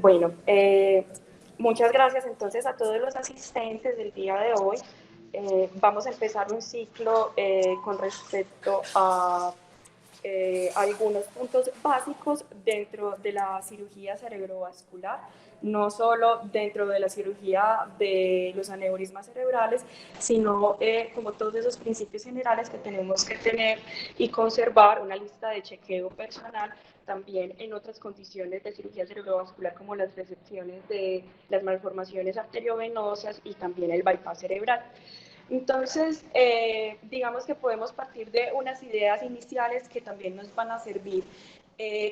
Bueno, muchas gracias entonces a todos los asistentes del día de hoy. Vamos a empezar un ciclo con respecto a algunos puntos básicos dentro de la cirugía cerebrovascular, no solo dentro de la cirugía de los aneurismas cerebrales, sino como todos esos principios generales que tenemos que tener y conservar una lista de chequeo personal también en otras condiciones de cirugía cerebrovascular como las resecciones de las malformaciones arteriovenosas y también el bypass cerebral. Entonces, digamos que podemos partir de unas ideas iniciales que también nos van a servir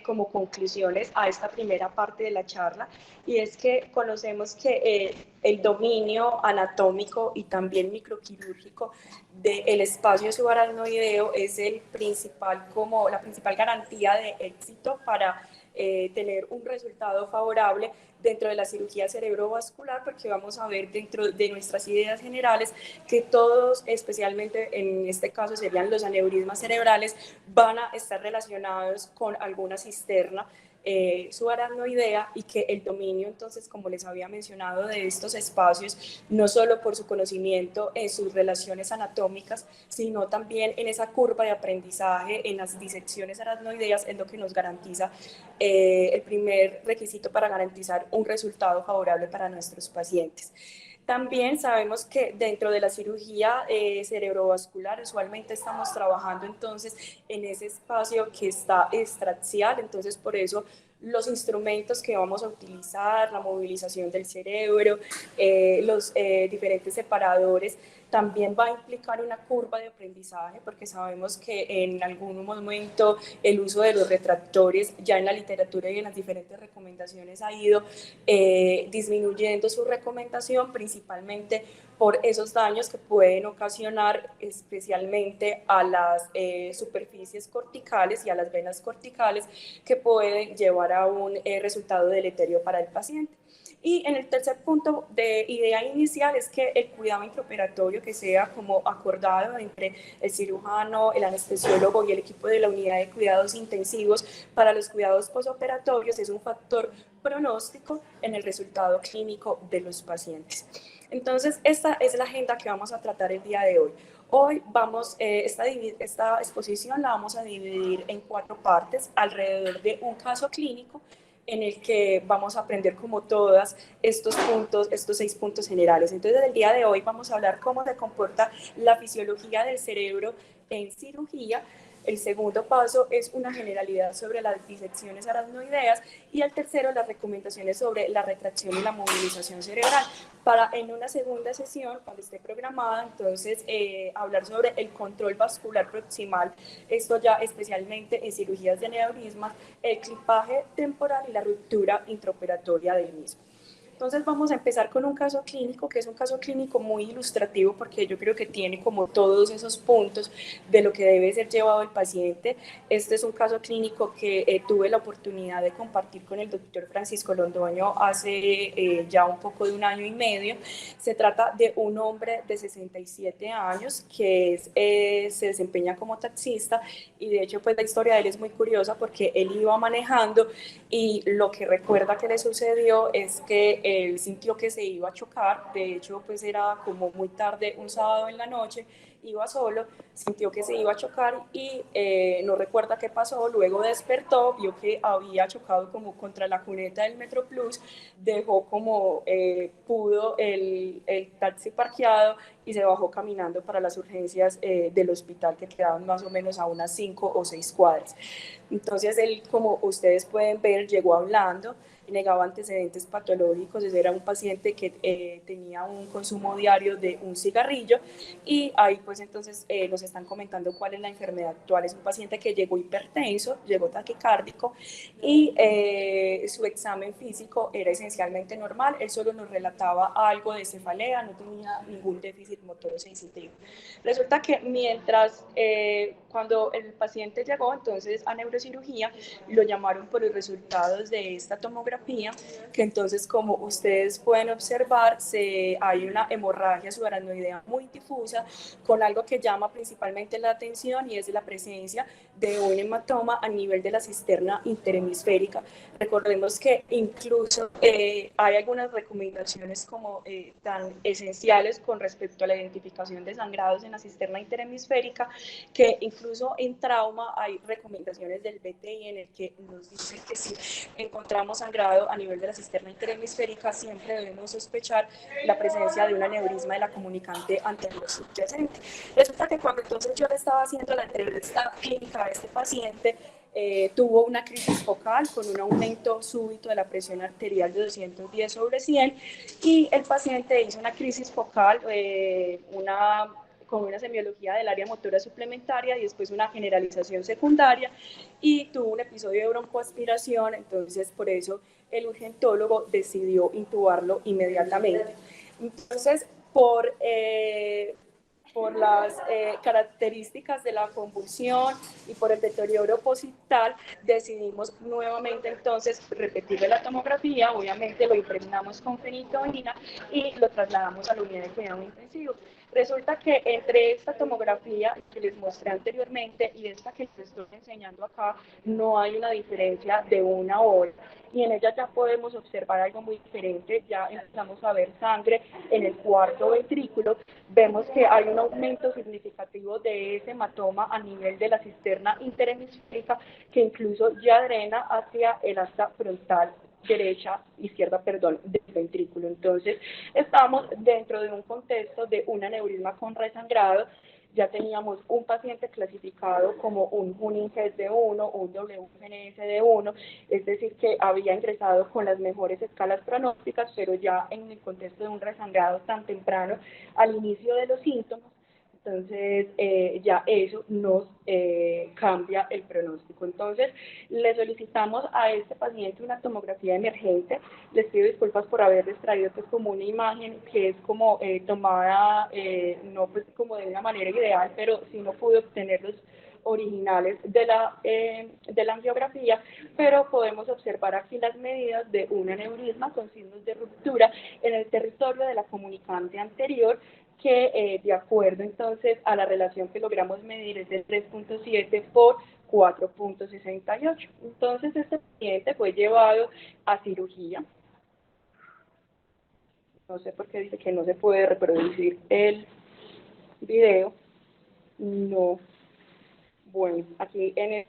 como conclusiones a esta primera parte de la charla, y es que conocemos que el dominio anatómico y también microquirúrgico del espacio subaracnoideo es la principal garantía de éxito para tener un resultado favorable dentro de la cirugía cerebrovascular, porque vamos a ver dentro de nuestras ideas generales que todos, especialmente en este caso serían los aneurismas cerebrales, van a estar relacionados con alguna cisterna subaracnoidea, y que el dominio, entonces, como les había mencionado, de estos espacios, no solo por su conocimiento en sus relaciones anatómicas, sino también en esa curva de aprendizaje, en las disecciones aracnoideas, es lo que nos garantiza el primer requisito para garantizar un resultado favorable para nuestros pacientes. También sabemos que dentro de la cirugía cerebrovascular usualmente estamos trabajando entonces en ese espacio que está extraxial, entonces por eso los instrumentos que vamos a utilizar, la movilización del cerebro, los diferentes separadores, también va a implicar una curva de aprendizaje, porque sabemos que en algún momento el uso de los retractores ya en la literatura y en las diferentes recomendaciones ha ido disminuyendo su recomendación, principalmente por esos daños que pueden ocasionar especialmente a las superficies corticales y a las venas corticales, que pueden llevar a un resultado deleterio para el paciente. Y en el tercer punto de idea inicial es que el cuidado intraoperatorio que sea como acordado entre el cirujano, el anestesiólogo y el equipo de la unidad de cuidados intensivos para los cuidados postoperatorios es un factor pronóstico en el resultado clínico de los pacientes. Entonces, esta es la agenda que vamos a tratar el día de hoy. Hoy esta exposición la vamos a dividir en 4 partes alrededor de un caso clínico en el que vamos a aprender como todas estos 6 puntos generales. Entonces, el día de hoy vamos a hablar cómo se comporta la fisiología del cerebro en cirugía. El segundo paso es una generalidad sobre las disecciones aracnoideas, y el tercero, las recomendaciones sobre la retracción y la movilización cerebral. Para en una segunda sesión, cuando esté programada, entonces hablar sobre el control vascular proximal, esto ya especialmente en cirugías de aneurismas, el clipaje temporal y la ruptura intraoperatoria del mismo. Entonces vamos a empezar con un caso clínico, que es un caso clínico muy ilustrativo, porque yo creo que tiene como todos esos puntos de lo que debe ser llevado el paciente. Este es un caso clínico que tuve la oportunidad de compartir con el doctor Francisco Londoño hace ya un poco de 1 año y medio. Se trata de un hombre de 67 años que se desempeña como taxista, y de hecho pues la historia de él es muy curiosa porque él iba manejando y lo que recuerda que le sucedió es que él sintió que se iba a chocar. De hecho pues era como muy tarde, un sábado en la noche, iba solo, sintió que se iba a chocar y no recuerda qué pasó. Luego despertó, vio que había chocado como contra la cuneta del Metroplus, dejó como pudo el taxi parqueado y se bajó caminando para las urgencias del hospital, que quedaban más o menos a unas 5 o 6 cuadras. Entonces él, como ustedes pueden ver, llegó hablando, negaba antecedentes patológicos. Ese era un paciente que tenía un consumo diario de un cigarrillo, y ahí pues entonces nos están comentando cuál es la enfermedad actual. Es un paciente que llegó hipertenso, llegó taquicárdico, y su examen físico era esencialmente normal. Él solo nos relataba algo de cefalea, no tenía ningún déficit motor sensitivo. Resulta que mientras cuando el paciente llegó entonces a neurocirugía, lo llamaron por los resultados de esta tomografía tomografía, que entonces, como ustedes pueden observar, hay una hemorragia subaracnoidea muy difusa con algo que llama principalmente la atención y es la presencia de un hematoma a nivel de la cisterna interhemisférica. Recordemos que incluso hay algunas recomendaciones como tan esenciales con respecto a la identificación de sangrados en la cisterna interhemisférica, que incluso en trauma hay recomendaciones del BTI en el que nos dicen que si encontramos sangrado a nivel de la cisterna interhemisférica, siempre debemos sospechar la presencia de un aneurisma de la comunicante anterior subyacente. Resulta que cuando entonces yo le estaba haciendo la entrevista clínica a este paciente, tuvo una crisis focal con un aumento súbito de la presión arterial de 210/100 y el paciente hizo una crisis focal, con una semiología del área motora suplementaria y después una generalización secundaria y tuvo un episodio de broncoaspiración, entonces por eso el urgentólogo decidió intubarlo inmediatamente. Entonces, por las características de la convulsión y por el deterioro positral, decidimos nuevamente entonces repetirle la tomografía, obviamente lo impregnamos con fenitoína y lo trasladamos a la unidad de cuidado intensivo. Resulta que entre esta tomografía que les mostré anteriormente y esta que les estoy enseñando acá, no hay una diferencia de 1 hora. Y en ella ya podemos observar algo muy diferente, ya empezamos a ver sangre en el cuarto ventrículo, vemos que hay un aumento significativo de ese hematoma a nivel de la cisterna interhemisférica que incluso ya drena hacia el asta frontal izquierda, del ventrículo. Entonces, estamos dentro de un contexto de un aneurisma con resangrado. Ya teníamos un paciente clasificado como un Hunington de 1, un WGNS de 1, es decir, que había ingresado con las mejores escalas pronósticas, pero ya en el contexto de un resangrado tan temprano al inicio de los síntomas. Entonces, ya eso nos cambia el pronóstico. Entonces, le solicitamos a este paciente una tomografía emergente. Les pido disculpas por haberles traído pues como una imagen que es como tomada, no pues como de una manera ideal, pero sí no pude obtener los originales de la angiografía, pero podemos observar aquí las medidas de un aneurisma con signos de ruptura en el territorio de la comunicante anterior, que de acuerdo entonces a la relación que logramos medir es de 3.7 por 4.68. Entonces este paciente fue llevado a cirugía. No sé por qué dice que no se puede reproducir el video. No. Bueno, aquí en el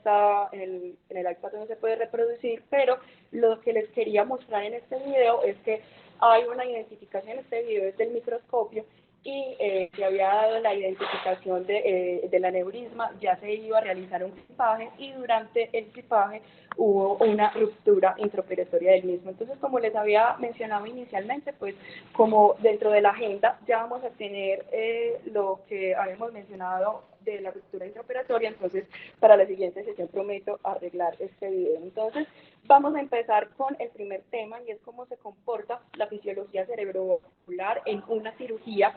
iPad no se puede reproducir, pero lo que les quería mostrar en este video es que hay una identificación, este video es del microscopio, y se había dado la identificación del aneurisma, ya se iba a realizar un clipaje y durante el clipaje hubo una ruptura intraoperatoria del mismo. Entonces, como les había mencionado inicialmente, pues como dentro de la agenda ya vamos a tener lo que habíamos mencionado de la ruptura intraoperatoria, entonces para la siguiente sesión prometo arreglar este video. Entonces, vamos a empezar con el primer tema y es cómo se comporta la fisiología cerebrovascular en una cirugía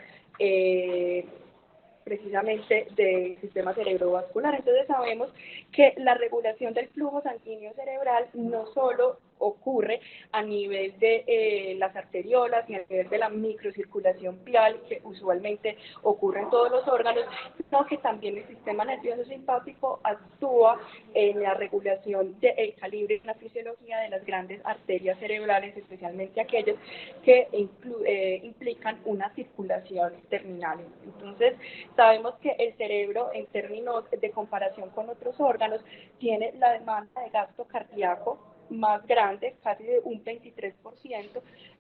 precisamente del sistema cerebrovascular. Entonces sabemos que la regulación del flujo sanguíneo cerebral no solo ocurre a nivel de las arteriolas y a nivel de la microcirculación vial, que usualmente ocurre en todos los órganos, sino que también el sistema nervioso simpático actúa en la regulación del calibre y la fisiología de las grandes arterias cerebrales, especialmente aquellas que implican una circulación terminal. Entonces, sabemos que el cerebro, en términos de comparación con otros órganos, tiene la demanda de gasto cardíaco más grande, casi de un 23%,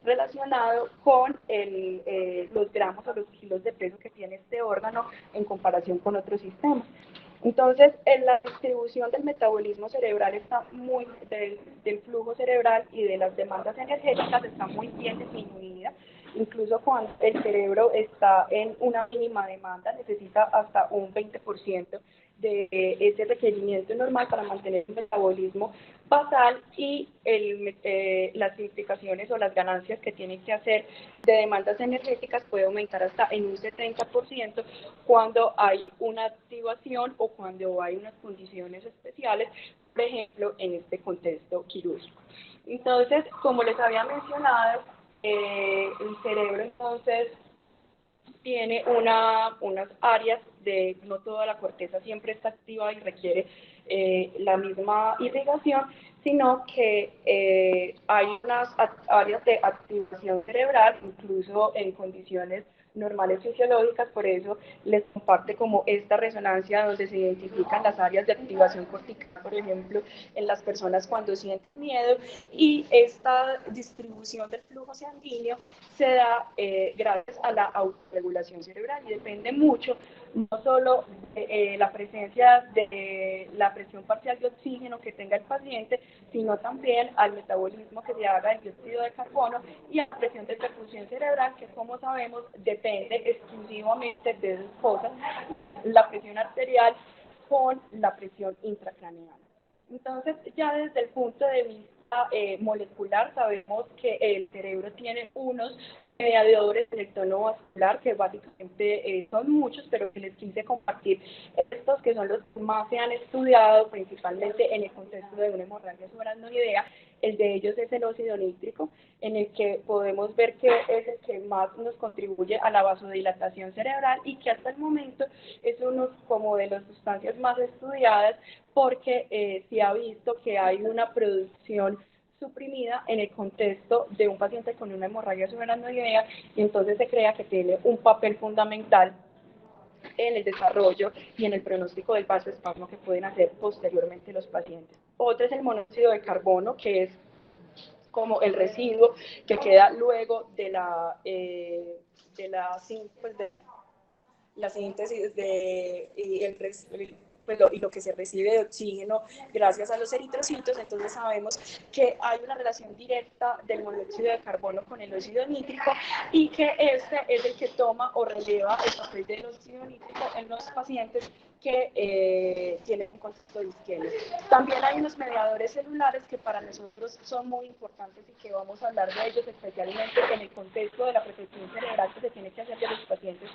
relacionado con los gramos o los kilos de peso que tiene este órgano en comparación con otros sistemas. Entonces, en la distribución del metabolismo cerebral del flujo cerebral y de las demandas energéticas está muy bien disminuida. Incluso cuando el cerebro está en una mínima demanda, necesita hasta un 20% de ese requerimiento normal para mantener el metabolismo basal y las implicaciones o las ganancias que tiene que hacer de demandas energéticas puede aumentar hasta en un 70% cuando hay una activación o cuando hay unas condiciones especiales, por ejemplo, en este contexto quirúrgico. Entonces, como les había mencionado, el cerebro entonces tiene unas áreas de, no toda la corteza siempre está activa y requiere la misma irrigación, sino que hay unas áreas de activación cerebral, incluso en condiciones normales fisiológicas, por eso les comparte como esta resonancia donde se identifican las áreas de activación cortical, por ejemplo, en las personas cuando sienten miedo, y esta distribución del flujo sanguíneo se da gracias a la autorregulación cerebral y depende mucho no solo de la presencia de la presión parcial de oxígeno que tenga el paciente, sino también al metabolismo que se haga del dióxido de carbono y a la presión de perfusión cerebral, que como sabemos depende exclusivamente de dos cosas, la presión arterial con la presión intracraneal. Entonces, ya desde el punto de vista molecular, sabemos que el cerebro tiene unos mediadores del tono vascular, que básicamente son muchos, pero que les quise compartir estos que son los que más se han estudiado, principalmente en el contexto de una hemorragia subaracnoidea. El de ellos es el óxido nítrico, en el que podemos ver que es el que más nos contribuye a la vasodilatación cerebral y que hasta el momento es uno como de las sustancias más estudiadas porque se ha visto que hay una producción suprimida en el contexto de un paciente con una hemorragia subaracnoidea y entonces se crea que tiene un papel fundamental en el desarrollo y en el pronóstico del vasoespasmo que pueden hacer posteriormente los pacientes. Otro es el monóxido de carbono, que es como el residuo que queda luego pues de la síntesis de, y lo que se recibe de oxígeno gracias a los eritrocitos. Entonces sabemos que hay una relación directa del monóxido de carbono con el óxido nítrico y que este es el que toma o releva el papel del óxido nítrico en los pacientes que tienen un contexto de isquemia. También hay unos mediadores celulares que para nosotros son muy importantes y que vamos a hablar de ellos especialmente en el contexto de la protección cerebral que se tiene que hacer de los pacientes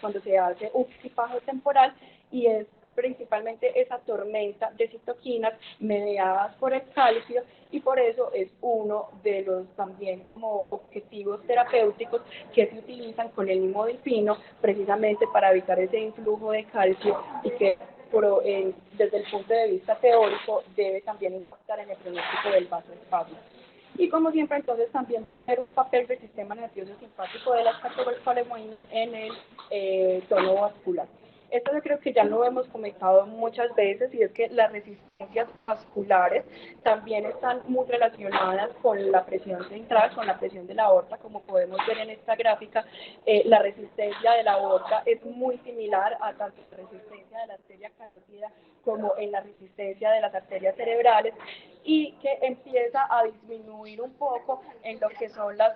cuando se hace un equipaje temporal, y es principalmente esa tormenta de citoquinas mediadas por el calcio, y por eso es uno de los también como objetivos terapéuticos que se utilizan con el nimodipino precisamente para evitar ese influjo de calcio y que desde el punto de vista teórico debe también impactar en el pronóstico del vasoespasmo. Y como siempre, entonces también tener un papel del sistema nervioso simpático de las catecolaminas en el tono vascular. Esto yo creo que ya lo hemos comentado muchas veces, y es que las resistencias vasculares también están muy relacionadas con la presión central, con la presión de la aorta. Como podemos ver en esta gráfica, la resistencia de la aorta es muy similar a tanto la resistencia de la arteria carótida como en la resistencia de las arterias cerebrales, y que empieza a disminuir un poco en lo que son las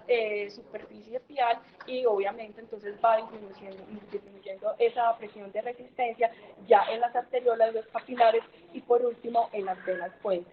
superficies pial, y obviamente entonces va disminuyendo esa presión de resistencia ya en las arteriolas, los capilares y por último en las venas puentes.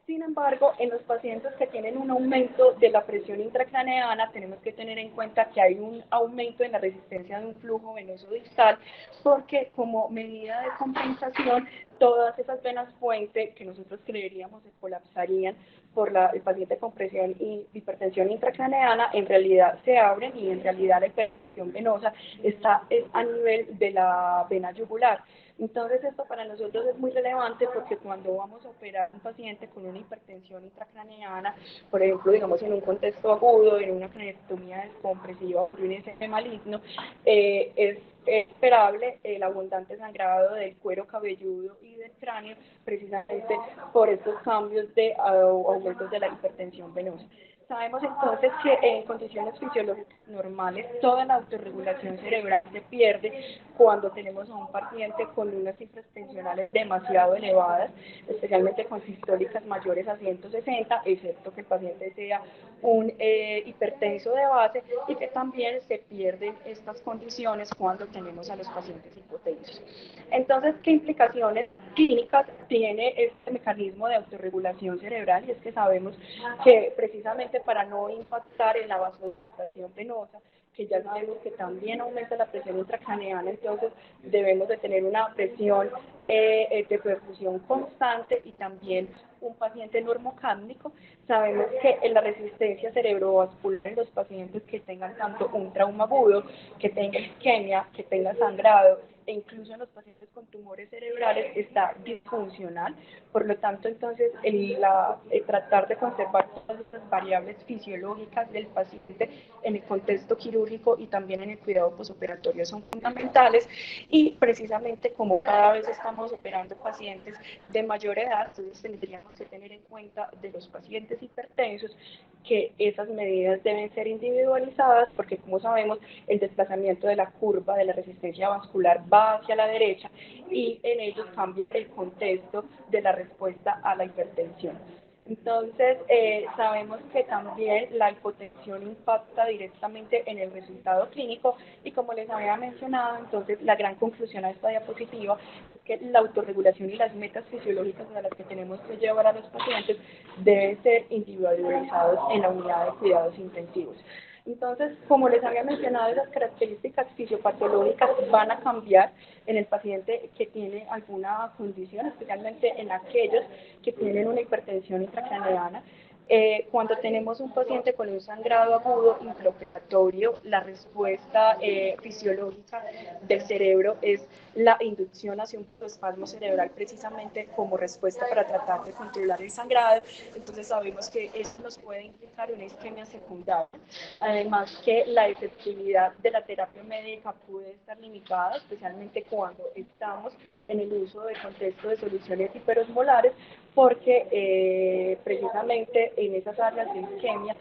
Sin embargo, en los pacientes que tienen un aumento de la presión intracraneana, tenemos que tener en cuenta que hay un aumento en la resistencia de un flujo venoso distal, porque como medida de compensación, todas esas venas puente que nosotros creeríamos se colapsarían por el paciente con presión y hipertensión intracraneana, en realidad se abren, y en realidad la hipertensión venosa está a nivel de la vena yugular. Entonces esto para nosotros es muy relevante porque cuando vamos a operar a un paciente con una hipertensión intracraneana, por ejemplo, digamos en un contexto agudo, en una craniotomía descompresiva o un ISM maligno, es esperable el abundante sangrado del cuero cabelludo y del cráneo, precisamente por estos cambios de aumentos de la hipertensión venosa. Sabemos entonces que en condiciones fisiológicas normales toda la autorregulación cerebral se pierde cuando tenemos a un paciente con unas cifras tensionales demasiado elevadas, especialmente con sistólicas mayores a 160, excepto que el paciente sea un hipertenso de base, y que también se pierden estas condiciones cuando tenemos a los pacientes hipotensos. Entonces, ¿qué implicaciones clínicas tiene este mecanismo de autorregulación cerebral, y es que sabemos que precisamente para no impactar en la vasodilatación venosa, que ya sabemos que también aumenta la presión intracraneana, entonces debemos de tener una presión de perfusión constante y también un paciente normocámnico. Sabemos que en la resistencia cerebrovascular en los pacientes que tengan tanto un trauma agudo, que tengan isquemia, que tengan sangrado, e incluso en los pacientes con tumores cerebrales está disfuncional. Por lo tanto, entonces, tratar de conservar todas estas variables fisiológicas del paciente en el contexto quirúrgico y también en el cuidado posoperatorio son fundamentales, y precisamente como cada vez estamos operando pacientes de mayor edad, entonces tendríamos que tener en cuenta de los pacientes hipertensos que esas medidas deben ser individualizadas, porque como sabemos el desplazamiento de la curva de la resistencia vascular va hacia la derecha y en ellos cambia el contexto de la respuesta a la hipertensión. Entonces, sabemos que también la hipotensión impacta directamente en el resultado clínico, y como les había mencionado, entonces la gran conclusión a esta diapositiva es que la autorregulación y las metas fisiológicas a las que tenemos que llevar a los pacientes deben ser individualizados en la unidad de cuidados intensivos. Entonces, como les había mencionado, esas características fisiopatológicas van a cambiar en el paciente que tiene alguna condición, especialmente en aquellos que tienen una hipertensión intracraneana. Cuando tenemos un paciente con un sangrado agudo intraoperatorio, la respuesta fisiológica del cerebro es la inducción hacia un espasmo cerebral, precisamente como respuesta para tratar de controlar el sangrado. Entonces sabemos que esto nos puede implicar una isquemia secundaria. Además que la efectividad de la terapia médica puede estar limitada, especialmente cuando estamos en el uso de contexto de soluciones hiperosmolares, porque precisamente en esas áreas de isquemia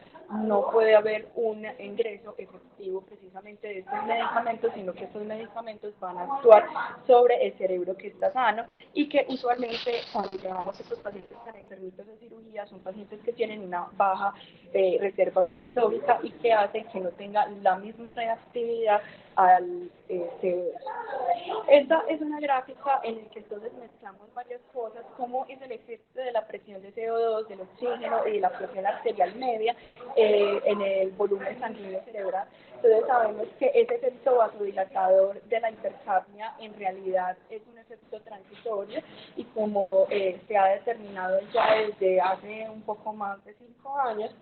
no puede haber un ingreso efectivo precisamente de estos medicamentos, sino que estos medicamentos van a actuar sobre el cerebro que está sano, y que usualmente cuando llevamos a estos pacientes tan enfermitos de cirugía son pacientes que tienen una baja reserva lógica y que hacen que no tenga la misma reactividad al CO2. Esta es una gráfica en la que entonces mezclamos varias cosas, como es el efecto de la presión de CO2, del oxígeno y de la presión arterial media en el volumen sanguíneo cerebral. Entonces sabemos que ese efecto vasodilatador de la hipercapnia en realidad es un efecto transitorio, y como se ha determinado ya desde hace un poco más de 5 años,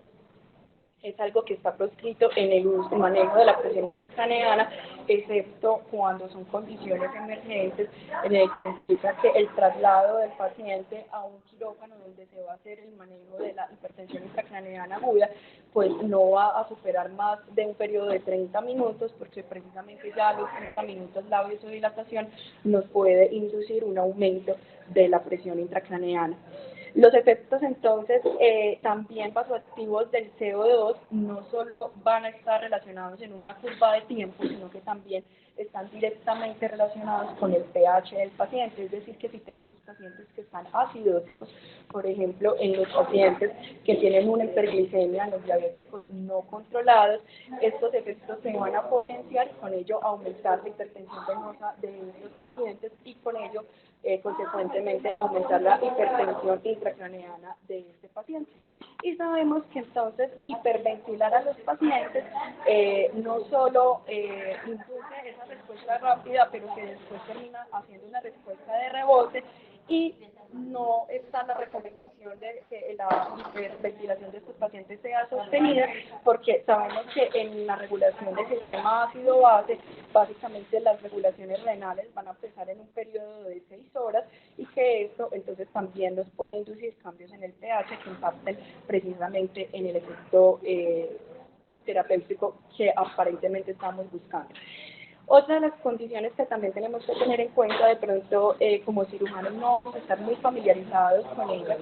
es algo que está proscrito en el uso y manejo de la presión craneana, excepto cuando son condiciones emergentes, en el que implica que el traslado del paciente a un quirófano donde se va a hacer el manejo de la hipertensión intracraneana aguda, pues no va a superar más de un periodo de 30 minutos, porque precisamente ya a los 30 minutos la vasodilatación nos puede inducir un aumento de la presión intracraneana. Los efectos entonces también vasoactivos del CO2 no solo van a estar relacionados en una curva de tiempo, sino que también están directamente relacionados con el pH del paciente, es decir, que si tenemos pacientes que están acidóticos, por ejemplo, en los pacientes que tienen una hiperglicemia, en los diabéticos no controlados, estos efectos se van a potenciar y con ello aumentar la hipertensión venosa de estos pacientes, y con ello consecuentemente aumentar la hipertensión intracraneana de este paciente. Y sabemos que entonces hiperventilar a los pacientes no solo induce esa respuesta rápida, pero que después termina haciendo una respuesta de rebote, y no está la recomendación de que la hiperventilación de estos pacientes sea sostenida, porque sabemos que en la regulación del sistema ácido-base, básicamente las regulaciones renales van a empezar en un periodo de 6 horas, y que esto entonces también nos puede inducir cambios en el pH que impacten precisamente en el efecto terapéutico que aparentemente estamos buscando. Otra de las condiciones que también tenemos que tener en cuenta, de pronto como cirujanos no vamos a estar muy familiarizados con ella,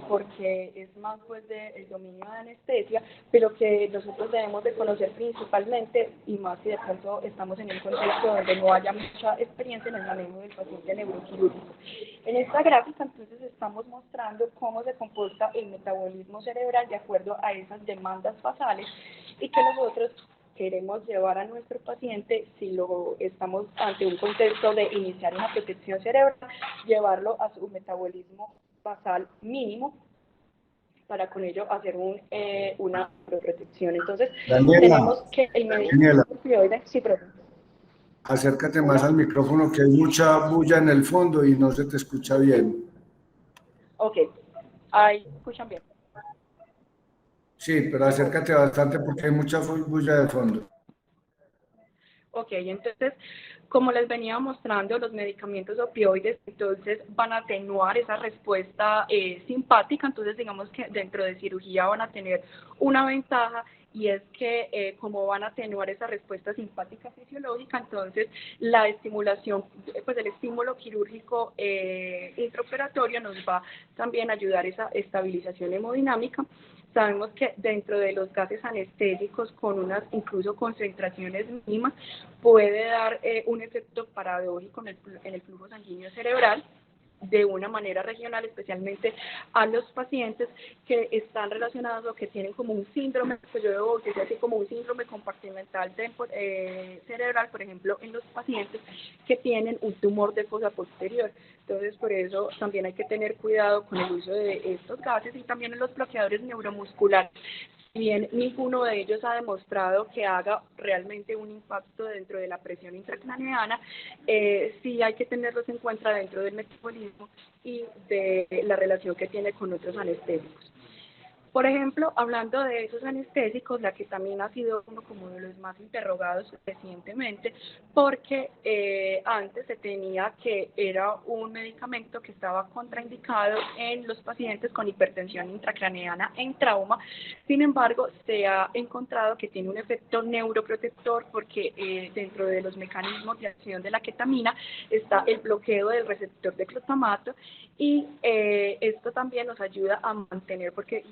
porque es más pues del dominio de anestesia, pero que nosotros debemos de conocer principalmente, y más si de pronto estamos en un contexto donde no haya mucha experiencia en el manejo del paciente neuroquirúrgico. En esta gráfica entonces estamos mostrando cómo se comporta el metabolismo cerebral de acuerdo a esas demandas basales, y que nosotros queremos llevar a nuestro paciente, si lo estamos ante un contexto de iniciar una protección cerebral, llevarlo a su metabolismo basal mínimo para con ello hacer una protección. Entonces, Daniela, tenemos que el Daniela, medicamento opioide, sí, perdón. acércate más Hola. al micrófono, que hay mucha bulla en el fondo y no se te escucha bien. Ok, ahí escuchan bien. Sí, pero acércate bastante porque hay mucha bulla de fondo. Ok, entonces, como les venía mostrando, los medicamentos opioides entonces van a atenuar esa respuesta simpática, entonces digamos que dentro de cirugía van a tener una ventaja y es que como van a atenuar esa respuesta simpática fisiológica, entonces la estimulación, pues el estímulo quirúrgico intraoperatorio nos va también a ayudar a esa estabilización hemodinámica. Sabemos que dentro de los gases anestésicos con unas incluso concentraciones mínimas puede dar un efecto paradójico en el flujo sanguíneo cerebral de una manera regional, especialmente a los pacientes que están relacionados o que tienen como un síndrome, pues yo debo bautizar así como un síndrome compartimental cerebral, por ejemplo, en los pacientes que tienen un tumor de fosa posterior. Entonces, por eso también hay que tener cuidado con el uso de estos gases y también en los bloqueadores neuromusculares. Si bien ninguno de ellos ha demostrado que haga realmente un impacto dentro de la presión intracraneana, sí hay que tenerlos en cuenta dentro del metabolismo y de la relación que tiene con otros anestésicos. Por ejemplo, hablando de esos anestésicos, la ketamina ha sido uno como de los más interrogados recientemente, porque antes se tenía que era un medicamento que estaba contraindicado en los pacientes con hipertensión intracraneana en trauma. Sin embargo, se ha encontrado que tiene un efecto neuroprotector porque dentro de los mecanismos de acción de la ketamina está el bloqueo del receptor de glutamato y esto también nos ayuda a mantener, porque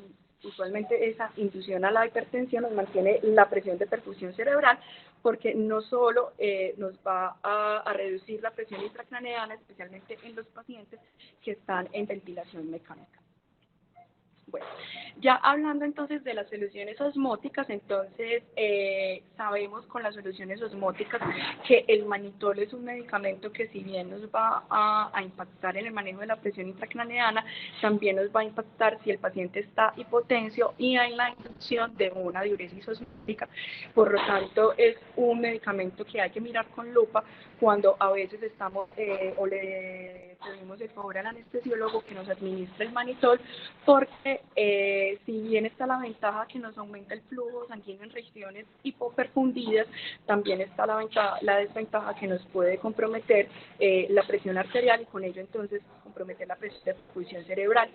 usualmente esa inducción a la hipertensión nos mantiene la presión de perfusión cerebral, porque no solo nos va a reducir la presión intracraneana, especialmente en los pacientes que están en ventilación mecánica. Bueno, ya hablando entonces de las soluciones osmóticas, entonces sabemos con las soluciones osmóticas que el manitol es un medicamento que si bien nos va a impactar en el manejo de la presión intracraneana, también nos va a impactar si el paciente está hipotensio y en la inducción de una diuresis osmótica. Por lo tanto, es un medicamento que hay que mirar con lupa cuando a veces estamos o le pedimos el favor al anestesiólogo que nos administre el manitol, porque si bien está la ventaja que nos aumenta el flujo sanguíneo en regiones hipoperfundidas, también está la desventaja que nos puede comprometer la presión arterial y con ello entonces comprometer la presión de perfusión cerebral.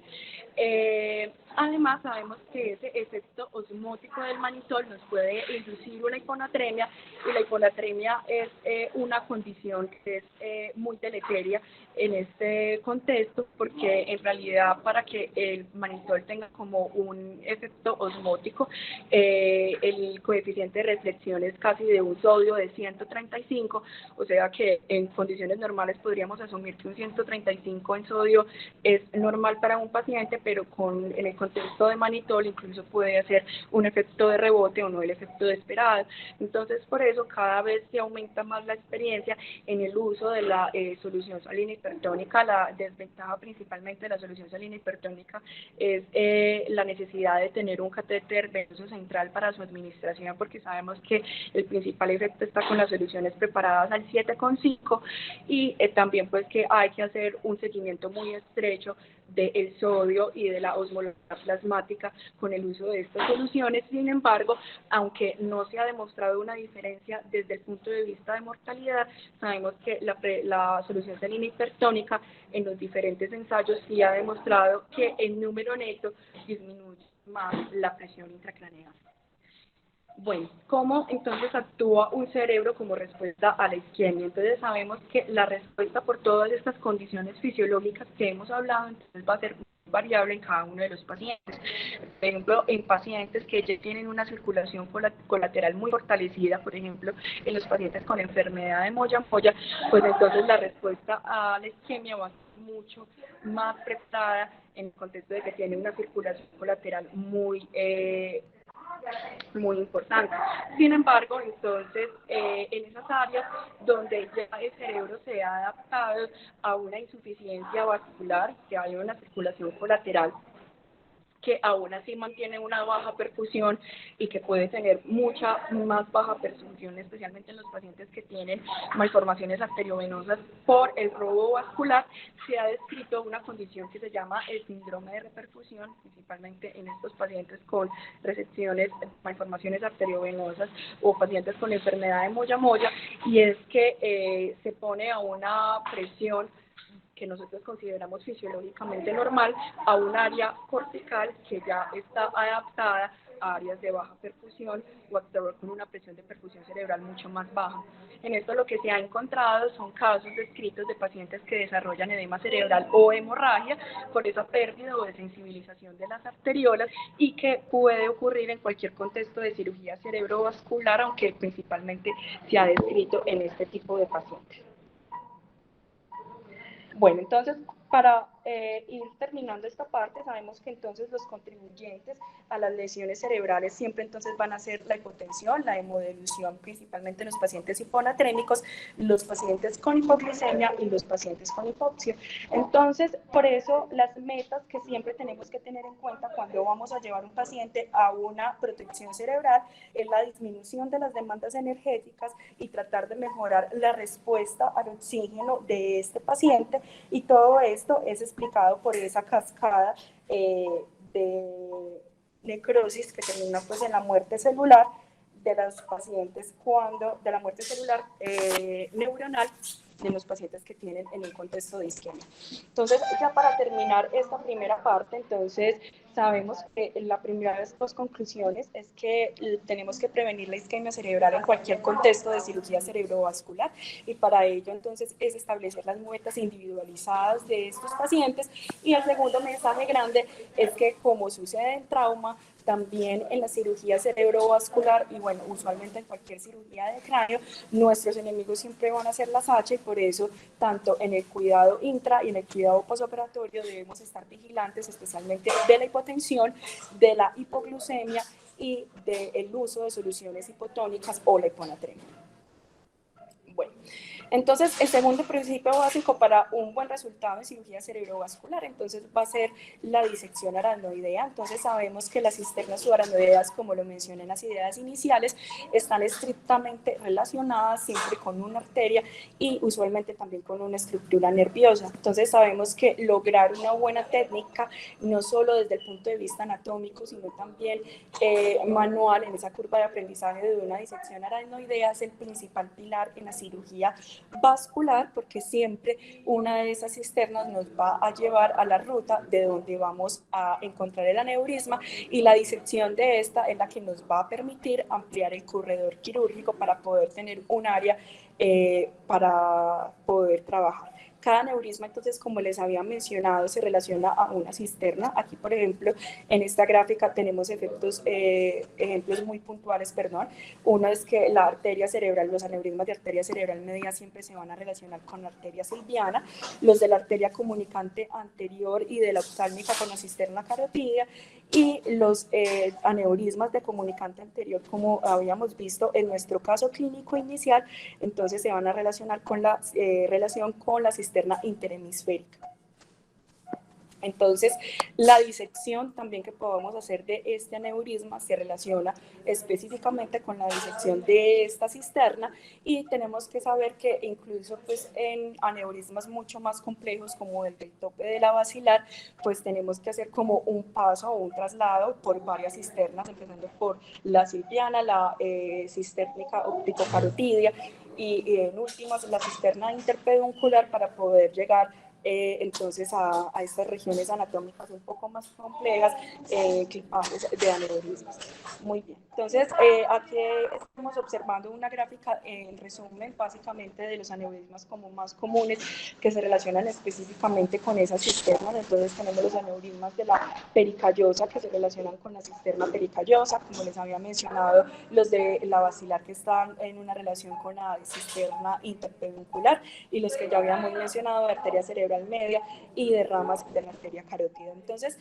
Además, sabemos que ese efecto osmótico del manitol nos puede inducir una hiponatremia, y la hiponatremia es una condición que es muy deleteria en este contexto, porque en realidad para que el manitol tenga como un efecto osmótico, el coeficiente de reflexión es casi de un sodio de 135, o sea que en condiciones normales podríamos asumir que un 135 en sodio es normal para un paciente, pero en el contexto de manitol incluso puede hacer un efecto de rebote o no el efecto de esperado. Entonces, por eso cada vez se aumenta más la experiencia en el uso de la solución salina hipertónica. La desventaja principalmente de la solución salina hipertónica es la necesidad de tener un catéter venoso central para su administración, porque sabemos que el principal efecto está con las soluciones preparadas al 7,5 y también pues que hay que hacer un seguimiento muy estrecho del sodio y de la osmolaridad plasmática con el uso de estas soluciones. Sin embargo, aunque no se ha demostrado una diferencia desde el punto de vista de mortalidad, sabemos que la solución salina hipertónica en los diferentes ensayos sí ha demostrado que en número neto disminuye más la presión intracraneal. Bueno, ¿cómo entonces actúa un cerebro como respuesta a la isquemia? Entonces sabemos que la respuesta por todas estas condiciones fisiológicas que hemos hablado, entonces va a ser variable en cada uno de los pacientes. Por ejemplo, en pacientes que ya tienen una circulación colateral muy fortalecida, por ejemplo, en los pacientes con enfermedad de Moya-Moya, pues entonces la respuesta a la isquemia va a ser mucho más prestada en el contexto de que tiene una circulación colateral muy muy importante. Sin embargo, entonces, en esas áreas donde ya el cerebro se ha adaptado a una insuficiencia vascular, que hay una circulación colateral que aún así mantiene una baja perfusión y que puede tener mucha más baja perfusión, especialmente en los pacientes que tienen malformaciones arteriovenosas por el robo vascular, se ha descrito una condición que se llama el síndrome de reperfusión, principalmente en estos pacientes con recepciones, malformaciones arteriovenosas o pacientes con enfermedad de Moya-Moya, y es que se pone a una presión que nosotros consideramos fisiológicamente normal a un área cortical que ya está adaptada a áreas de baja perfusión o con una presión de perfusión cerebral mucho más baja. En esto lo que se ha encontrado son casos descritos de pacientes que desarrollan edema cerebral o hemorragia por esa pérdida o desensibilización de las arteriolas y que puede ocurrir en cualquier contexto de cirugía cerebrovascular, aunque principalmente se ha descrito en este tipo de pacientes. Bueno, entonces, para ir terminando esta parte, sabemos que entonces los contribuyentes a las lesiones cerebrales siempre entonces van a ser la hipotensión, la hemodilución, principalmente en los pacientes hiponatrémicos, los pacientes con hipoglucemia y los pacientes con hipoxia. Entonces, por eso las metas que siempre tenemos que tener en cuenta cuando vamos a llevar un paciente a una protección cerebral es la disminución de las demandas energéticas y tratar de mejorar la respuesta al oxígeno de este paciente, y todo esto es explicado por esa cascada de necrosis que termina pues en la muerte celular de los pacientes de la muerte celular neuronal de los pacientes que tienen en un contexto de isquemia. Entonces, ya para terminar esta primera parte, entonces sabemos que la primera de las dos conclusiones es que tenemos que prevenir la isquemia cerebral en cualquier contexto de cirugía cerebrovascular, y para ello entonces es establecer las metas individualizadas de estos pacientes. Y el segundo mensaje grande es que, como sucede en trauma, también en la cirugía cerebrovascular y bueno, usualmente en cualquier cirugía de cráneo, nuestros enemigos siempre van a ser las H, y por eso tanto en el cuidado intra y en el cuidado posoperatorio debemos estar vigilantes, especialmente de la hipotensión, de la hipoglucemia y del uso de soluciones hipotónicas o la hiponatremia. Bueno, entonces el segundo principio básico para un buen resultado en cirugía cerebrovascular entonces va a ser la disección aracnoidea. Entonces sabemos que las cisternas subaracnoideas, como lo mencioné en las ideas iniciales, están estrictamente relacionadas siempre con una arteria y usualmente también con una estructura nerviosa. Entonces sabemos que lograr una buena técnica, no solo desde el punto de vista anatómico, sino también manual en esa curva de aprendizaje de una disección aracnoidea, es el principal pilar en la cirugía vascular, porque siempre una de esas cisternas nos va a llevar a la ruta de donde vamos a encontrar el aneurisma, y la disección de esta es la que nos va a permitir ampliar el corredor quirúrgico para poder tener un área para poder trabajar. Cada aneurisma, entonces, como les había mencionado, se relaciona a una cisterna. Aquí, por ejemplo, en esta gráfica tenemos ejemplos muy puntuales, perdón. Uno es que la arteria cerebral, los aneurismas de arteria cerebral media siempre se van a relacionar con la arteria silviana, los de la arteria comunicante anterior y de la oftálmica con la cisterna carotidia, y los aneurismas de comunicante anterior, como habíamos visto en nuestro caso clínico inicial, entonces se van a relacionar con la relación con la cisterna interhemisférica. Entonces, la disección también que podemos hacer de este aneurisma se relaciona específicamente con la disección de esta cisterna, y tenemos que saber que incluso pues, en aneurismas mucho más complejos como el del tope de la basilar, pues tenemos que hacer como un paso o un traslado por varias cisternas, empezando por la silviana, la cistérnica óptico-carotidia y en últimas la cisterna interpeduncular, para poder llegar entonces a estas regiones anatómicas un poco más complejas, clipajes de aneurismas. Muy bien, entonces aquí estamos observando una gráfica en resumen básicamente de los aneurismas como más comunes que se relacionan específicamente con esas cisternas. Entonces tenemos los aneurismas de la pericallosa que se relacionan con la cisterna pericallosa, como les había mencionado, los de la basilar que están en una relación con la cisterna interpeduncular, y los que ya habíamos mencionado de arteria cerebral cerebral media y de ramas de la arteria carótida. Entonces,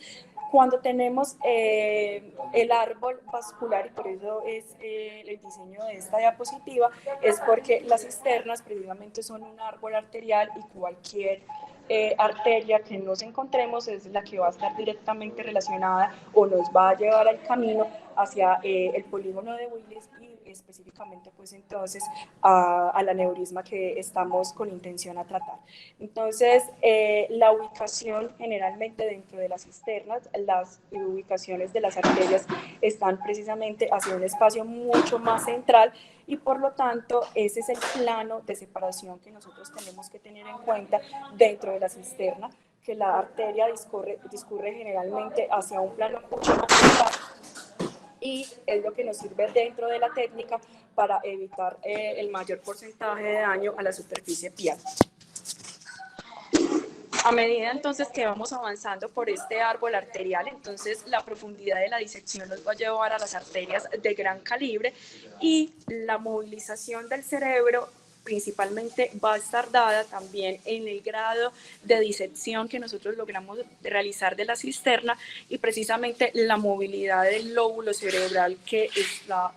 cuando tenemos el árbol vascular, y por eso es el diseño de esta diapositiva, es porque las cisternas precisamente son un árbol arterial y cualquier arteria que nos encontremos es la que va a estar directamente relacionada o nos va a llevar al camino hacia el polígono de Willis y específicamente pues entonces al aneurisma que estamos con intención a tratar. Entonces la ubicación generalmente dentro de las cisternas, las ubicaciones de las arterias están precisamente hacia un espacio mucho más central y por lo tanto ese es el plano de separación que nosotros tenemos que tener en cuenta dentro de la cisterna, que la arteria discurre generalmente hacia un plano mucho más central y es lo que nos sirve dentro de la técnica para evitar el mayor porcentaje de daño a la superficie pial. A medida entonces que vamos avanzando por este árbol arterial, entonces la profundidad de la disección nos va a llevar a las arterias de gran calibre y la movilización del cerebro principalmente va a estar dada también en el grado de disección que nosotros logramos realizar de la cisterna y precisamente la movilidad del lóbulo cerebral que está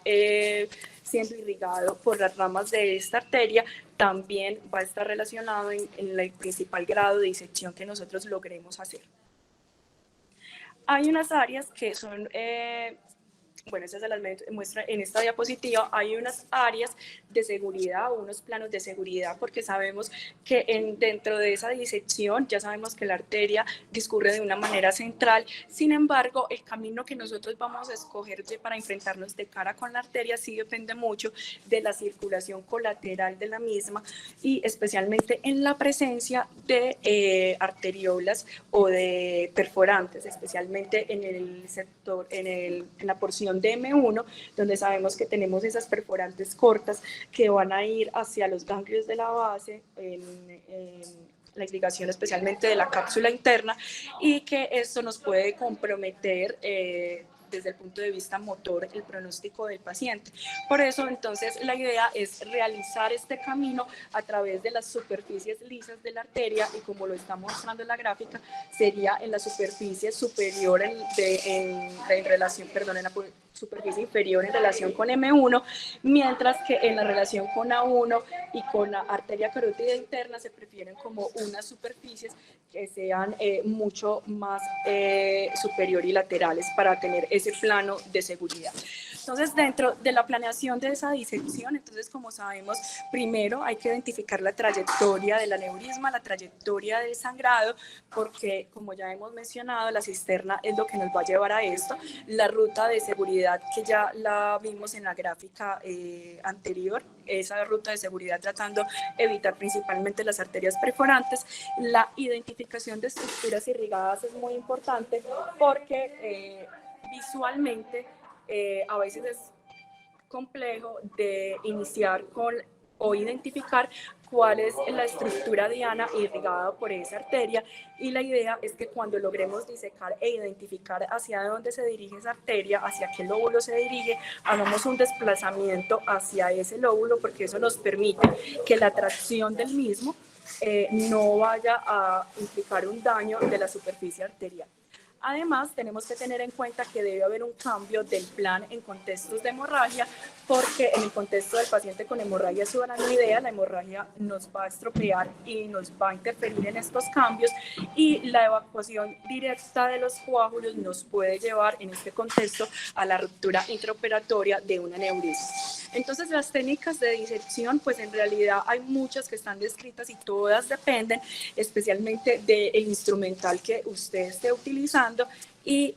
siendo irrigado por las ramas de esta arteria también va a estar relacionado en el principal grado de disección que nosotros logremos hacer. Hay unas áreas que son bueno, estas se las muestra en esta diapositiva, hay unas áreas de seguridad o unos planos de seguridad porque sabemos que dentro de esa disección ya sabemos que la arteria discurre de una manera central, sin embargo el camino que nosotros vamos a escoger para enfrentarnos de cara con la arteria sí depende mucho de la circulación colateral de la misma y especialmente en la presencia de arteriolas o de perforantes, especialmente en el sector, en la porción de M1, donde sabemos que tenemos esas perforantes cortas que van a ir hacia los ganglios de la base, en la irrigación especialmente de la cápsula interna, y que esto nos puede comprometer desde el punto de vista motor el pronóstico del paciente. Por eso entonces la idea es realizar este camino a través de las superficies lisas de la arteria y como lo está mostrando en la gráfica sería en la superficie superior en la superficie inferior en relación con M1, mientras que en la relación con A1 y con la arteria carótida interna se prefieren como unas superficies que sean mucho más superior y laterales para tener ese plano de seguridad. Entonces, dentro de la planeación de esa disección, entonces, como sabemos, primero hay que identificar la trayectoria del aneurisma, la trayectoria del sangrado, porque, como ya hemos mencionado, la cisterna es lo que nos va a llevar a esto. La ruta de seguridad, que ya la vimos en la gráfica anterior, esa ruta de seguridad tratando de evitar principalmente las arterias perforantes. La identificación de estructuras irrigadas es muy importante porque visualmente a veces es complejo de iniciar con o identificar cuál es la estructura diana irrigada por esa arteria y la idea es que cuando logremos disecar e identificar hacia dónde se dirige esa arteria, hacia qué lóbulo se dirige, hagamos un desplazamiento hacia ese lóbulo porque eso nos permite que la tracción del mismo no vaya a implicar un daño de la superficie arterial. Además, tenemos que tener en cuenta que debe haber un cambio del plan en contextos de hemorragia, porque en el contexto del paciente con hemorragia subaracnoidea, la hemorragia nos va a estropear y nos va a interferir en estos cambios y la evacuación directa de los coágulos nos puede llevar en este contexto a la ruptura intraoperatoria de un aneurisma. Entonces, las técnicas de disección, pues en realidad hay muchas que están descritas y todas dependen especialmente del instrumental que usted esté utilizando y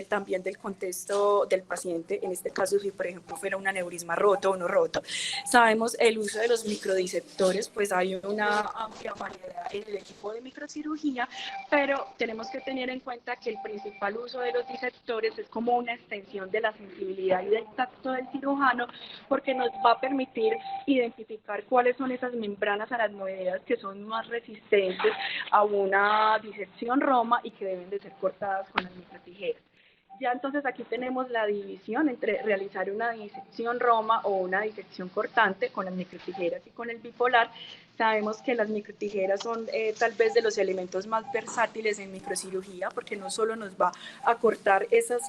también del contexto del paciente, en este caso si por ejemplo fuera un aneurisma roto o no roto. Sabemos el uso de los microdisectores, pues hay una amplia variedad en el equipo de microcirugía, pero tenemos que tener en cuenta que el principal uso de los disectores es como una extensión de la sensibilidad y del tacto del cirujano, porque nos va a permitir identificar cuáles son esas membranas aracnoideas que son más resistentes a una disección roma y que deben de ser cortadas con las microtijeras. Ya entonces aquí tenemos la división entre realizar una disección Roma o una disección cortante con las microtijeras y con el bipolar. Sabemos que las microtijeras son tal vez de los elementos más versátiles en microcirugía, porque no solo nos va a cortar esas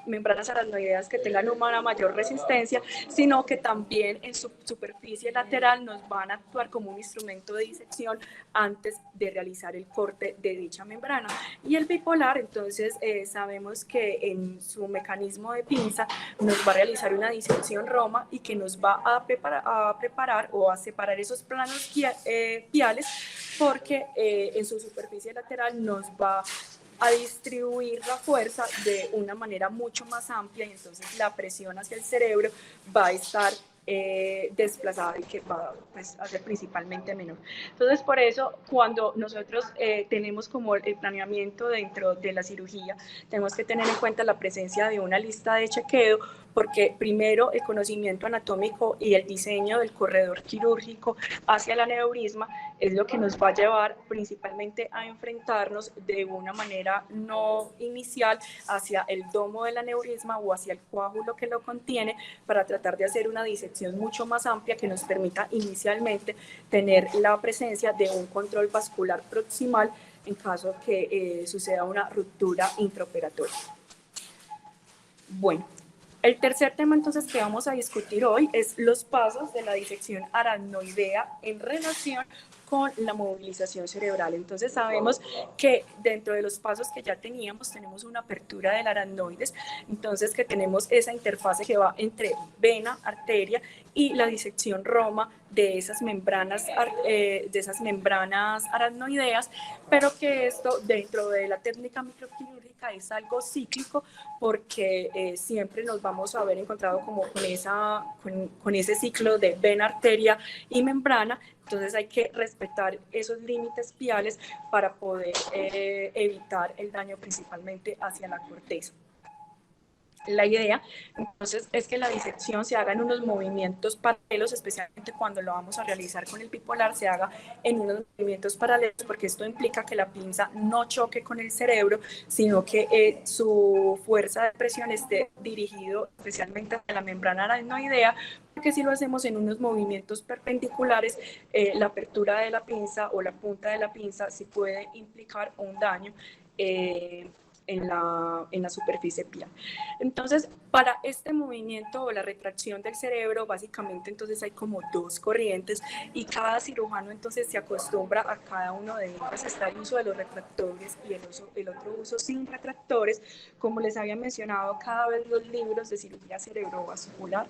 membranas aracnoideas que tengan una mayor resistencia, sino que también en su superficie lateral nos van a actuar como un instrumento de disección antes de realizar el corte de dicha membrana. Y el bipolar, entonces, sabemos que en su mecanismo de pinza nos va a realizar una disección Roma y que nos va a preparar o a separar esos planos piales, porque en su superficie lateral nos va a distribuir la fuerza de una manera mucho más amplia, y entonces la presión hacia el cerebro va a estar desplazada y que va pues, a ser principalmente menor. Entonces, por eso, cuando nosotros tenemos como el planeamiento dentro de la cirugía, tenemos que tener en cuenta la presencia de una lista de chequeo, porque primero el conocimiento anatómico y el diseño del corredor quirúrgico hacia el aneurisma es lo que nos va a llevar principalmente a enfrentarnos de una manera no inicial hacia el domo del aneurisma o hacia el coágulo que lo contiene, para tratar de hacer una disección mucho más amplia que nos permita inicialmente tener la presencia de un control vascular proximal en caso que suceda una ruptura intraoperatoria. Bueno, el tercer tema entonces que vamos a discutir hoy es los pasos de la disección aracnoidea en relación con la movilización cerebral. Entonces sabemos que dentro de los pasos que ya teníamos tenemos una apertura del aracnoides, entonces que tenemos esa interfase que va entre vena, arteria y la disección Roma de esas membranas aracnoideas, pero que esto dentro de la técnica microquirúrgica es algo cíclico, porque siempre nos vamos a haber encontrado como con ese ciclo de vena, arteria y membrana. Entonces hay que respetar esos límites piales para poder evitar el daño principalmente hacia la corteza. La idea, entonces, es que la disección se haga en unos movimientos paralelos, especialmente cuando lo vamos a realizar con el bipolar, se haga en unos movimientos paralelos, porque esto implica que la pinza no choque con el cerebro, sino que su fuerza de presión esté dirigido especialmente a la membrana aracnoidea, porque si lo hacemos en unos movimientos perpendiculares, la apertura de la pinza o la punta de la pinza sí puede implicar un daño en la superficie pial. Entonces, para este movimiento o la retracción del cerebro, básicamente entonces hay como dos corrientes, y cada cirujano entonces se acostumbra a cada uno de ellos. Está el uso de los retractores y el otro uso sin retractores. Como les había mencionado, cada vez los libros de cirugía cerebrovascular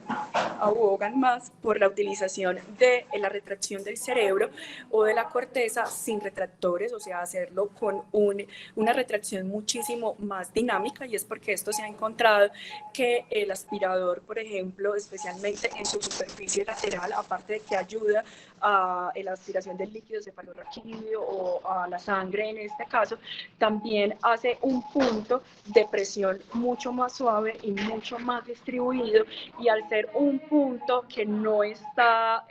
abogan más por la utilización de la retracción del cerebro o de la corteza sin retractores, o sea, hacerlo con una retracción muchísimo más dinámica, y es porque esto se ha encontrado que el aspirador, por ejemplo, especialmente en su superficie lateral, aparte de que ayuda a la aspiración del líquido cefalorraquídeo o a la sangre en este caso, también hace un punto de presión mucho más suave y mucho más distribuido, y al ser un punto que no está,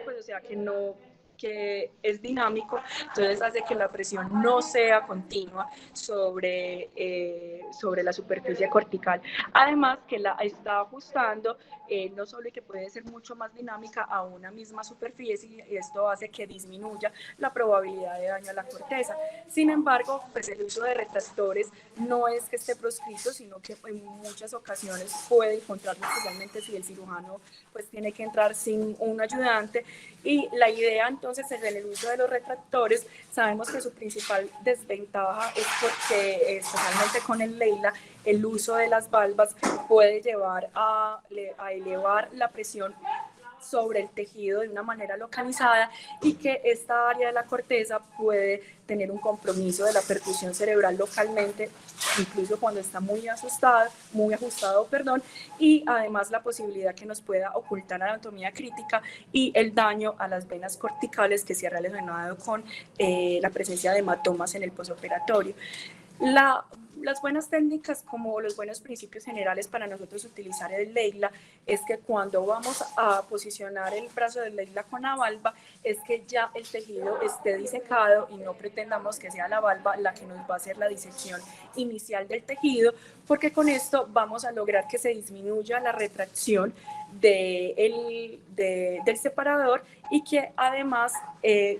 pues o sea, que es dinámico, entonces hace que la presión no sea continua sobre la superficie cortical. Además que la está ajustando no solo, y que puede ser mucho más dinámica a una misma superficie, y esto hace que disminuya la probabilidad de daño a la corteza. Sin embargo, pues el uso de retractores no es que esté proscrito, sino que en muchas ocasiones puede encontrarlo, especialmente si el cirujano pues tiene que entrar sin un ayudante. Y la idea entonces es en el uso de los retractores. Sabemos que su principal desventaja es porque, especialmente con el Leila, el uso de las valvas puede llevar a elevar la presión sobre el tejido de una manera localizada, y que esta área de la corteza puede tener un compromiso de la percusión cerebral localmente, incluso cuando está muy ajustado, y además la posibilidad que nos pueda ocultar anatomía crítica y el daño a las venas corticales que se ha relacionado con la presencia de hematomas en el posoperatorio. La las buenas técnicas como los buenos principios generales para nosotros utilizar el Leila es que cuando vamos a posicionar el brazo del Leila con la valva es que ya el tejido esté disecado y no pretendamos que sea la valva la que nos va a hacer la disección inicial del tejido, porque con esto vamos a lograr que se disminuya la retracción del separador y que además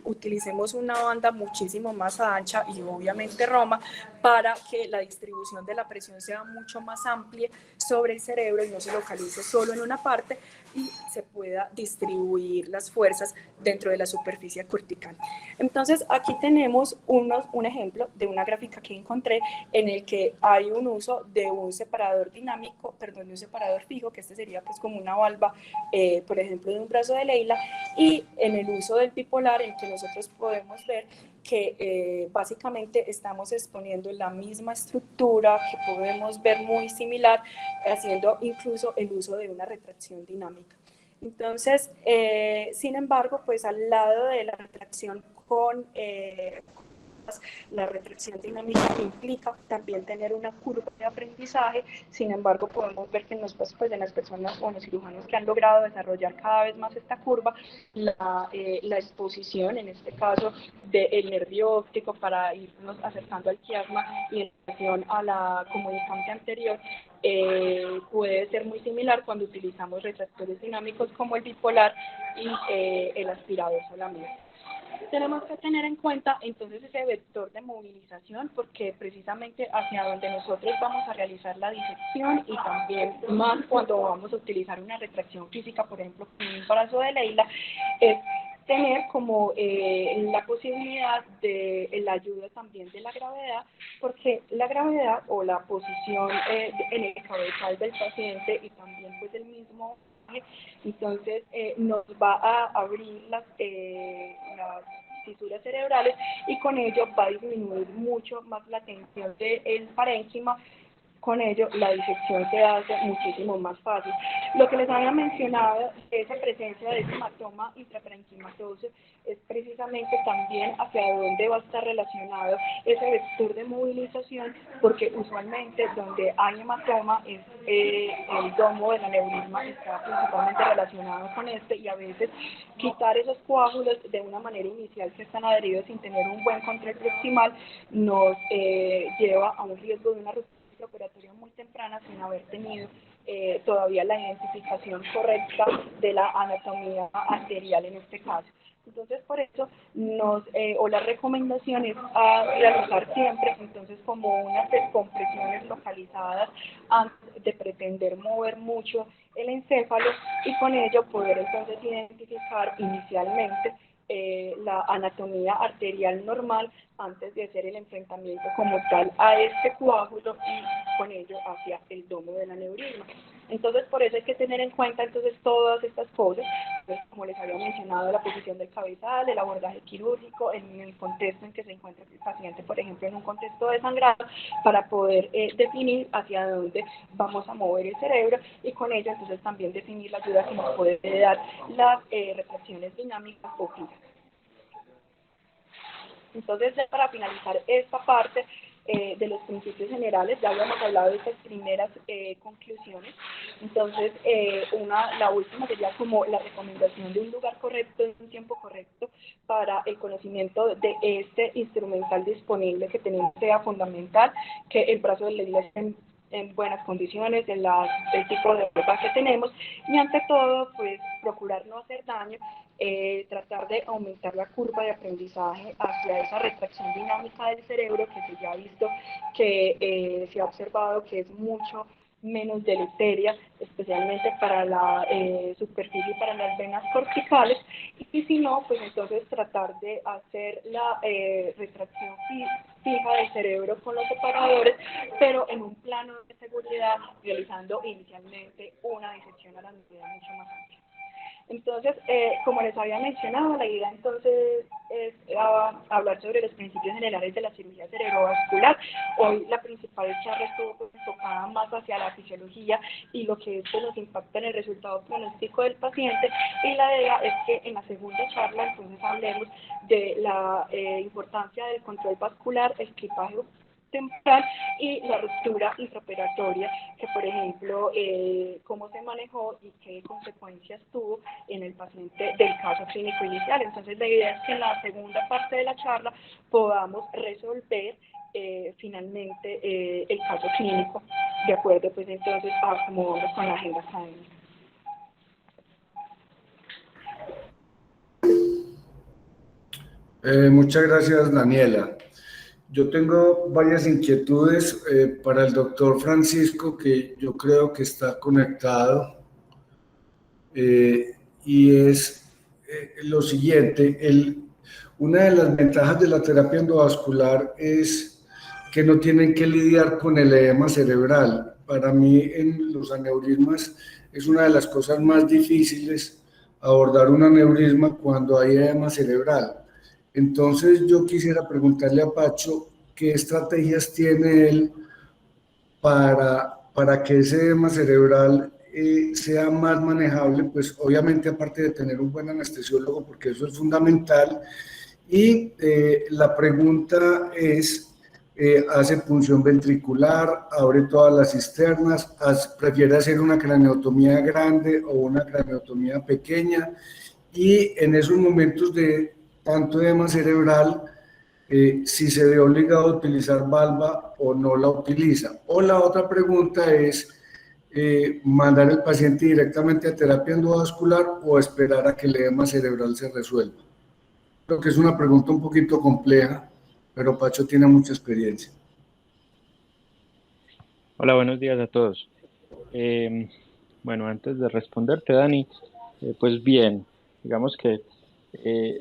utilicemos una banda muchísimo más ancha y obviamente Roma para que la distribución de la presión sea mucho más amplia sobre el cerebro y no se localice solo en una parte y se pueda distribuir las fuerzas dentro de la superficie cortical. Entonces aquí tenemos un ejemplo de una gráfica que encontré en el que hay un uso de un separador dinámico, perdón, de un separador fijo, que este sería pues como una valva, por ejemplo, de un brazo de Leila, y en el uso del bipolar en que nosotros podemos ver que básicamente estamos exponiendo la misma estructura que podemos ver muy similar, haciendo incluso el uso de una retracción dinámica. Entonces, sin embargo, pues al lado de la retracción con la retracción dinámica implica también tener una curva de aprendizaje. Sin embargo, podemos ver que en las personas o en los cirujanos que han logrado desarrollar cada vez más esta curva, la exposición, en este caso, del nervio óptico para irnos acercando al quiasma y en relación a la comunicante anterior, puede ser muy similar cuando utilizamos retractores dinámicos como el bipolar y el aspirador solamente. Tenemos que tener en cuenta entonces ese vector de movilización, porque precisamente hacia donde nosotros vamos a realizar la disección y también más cuando vamos a utilizar una retracción física, por ejemplo, con un brazo de Leila, es tener como la posibilidad de la ayuda también de la gravedad, porque la gravedad o la posición en el cabezal del paciente y también pues el mismo, entonces nos va a abrir las fisuras cerebrales y con ello va a disminuir mucho más la tensión del parénquima. Con ello, la disección se hace muchísimo más fácil. Lo que les había mencionado, esa presencia de ese hematoma intraparenquimatoso, es precisamente también hacia dónde va a estar relacionado ese vector de movilización, porque usualmente donde hay hematoma es el domo del aneurisma, está principalmente relacionado con este, y a veces quitar esos coágulos de una manera inicial que están adheridos sin tener un buen control proximal nos lleva a un riesgo de una ruptura operatoria muy temprana sin haber tenido todavía la identificación correcta de la anatomía arterial en este caso. Entonces, por eso la recomendación es a realizar siempre, entonces, como unas descompresiones localizadas antes de pretender mover mucho el encéfalo y con ello poder entonces identificar inicialmente la anatomía arterial normal antes de hacer el enfrentamiento como tal a este coágulo y con ello hacia el domo del aneurisma. Entonces, por eso hay que tener en cuenta entonces todas estas cosas, pues, como les había mencionado, la posición del cabezal, el abordaje quirúrgico, en el contexto en que se encuentra el paciente, por ejemplo, en un contexto de sangrado, para poder definir hacia dónde vamos a mover el cerebro y con ello entonces también definir la ayuda que nos puede dar las retracciones dinámicas o fijas. Entonces, ya para finalizar esta parte de los principios generales, ya habíamos hablado de estas primeras conclusiones. Entonces, la última sería como la recomendación de un lugar correcto, en un tiempo correcto, para el conocimiento de este instrumental disponible que tenemos, sea fundamental, que el brazo de Leila esté en buenas condiciones, del tipo de ropa que tenemos, y ante todo, pues, procurar no hacer daño, tratar de aumentar la curva de aprendizaje hacia esa retracción dinámica del cerebro, que se ya ha visto que se ha observado que es mucho menos deleteria, especialmente para la superficie y para las venas corticales, y si no, pues entonces tratar de hacer la retracción fija del cerebro con los separadores, pero en un plano de seguridad, realizando inicialmente una disección a la medida mucho más amplia. Entonces, como les había mencionado, la idea entonces es hablar sobre los principios generales de la cirugía cerebrovascular. Hoy la principal charla estuvo enfocada más hacia la fisiología y lo que esto nos impacta en el resultado pronóstico del paciente, y la idea es que en la segunda charla entonces hablemos de la importancia del control vascular, el clipaje temporal, y la ruptura intraoperatoria, que por ejemplo, cómo se manejó y qué consecuencias tuvo en el paciente del caso clínico inicial. Entonces la idea es que en la segunda parte de la charla podamos resolver finalmente el caso clínico, de acuerdo pues entonces a cómo vamos con la agenda académica. Muchas gracias, Daniela. Yo tengo varias inquietudes para el doctor Francisco, que yo creo que está conectado, eh, y es lo siguiente. Una de las ventajas de la terapia endovascular es que no tienen que lidiar con el edema cerebral. Para mí, en los aneurismas, es una de las cosas más difíciles abordar un aneurisma cuando hay edema cerebral. Entonces, yo quisiera preguntarle a Pacho qué estrategias tiene él para que ese edema cerebral sea más manejable, pues obviamente aparte de tener un buen anestesiólogo, porque eso es fundamental. Y la pregunta es, ¿hace punción ventricular, abre todas las cisternas, prefiere hacer una craneotomía grande o una craneotomía pequeña? Y en esos momentos de tanto edema cerebral, si se ve obligado a utilizar valva o no la utiliza. O la otra pregunta es, mandar al paciente directamente a terapia endovascular o esperar a que el edema cerebral se resuelva. Creo que es una pregunta un poquito compleja, pero Pacho tiene mucha experiencia. Hola, buenos días a todos. Bueno, antes de responderte, Dani, pues bien, digamos que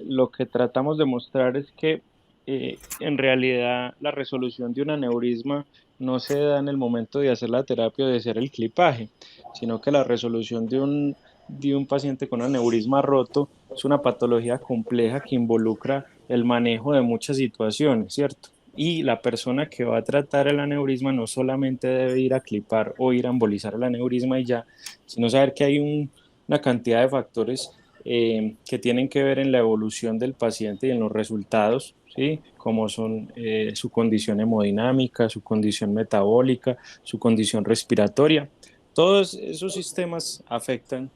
lo que tratamos de mostrar es que en realidad la resolución de un aneurisma no se da en el momento de hacer la terapia o de hacer el clipaje, sino que la resolución de un paciente con aneurisma roto es una patología compleja que involucra el manejo de muchas situaciones, ¿cierto? Y la persona que va a tratar el aneurisma no solamente debe ir a clipar o ir a embolizar el aneurisma y ya, sino saber que hay una cantidad de factores que tienen que ver en la evolución del paciente y en los resultados, ¿sí? Como son su condición hemodinámica, su condición metabólica, su condición respiratoria. Todos esos sistemas afectan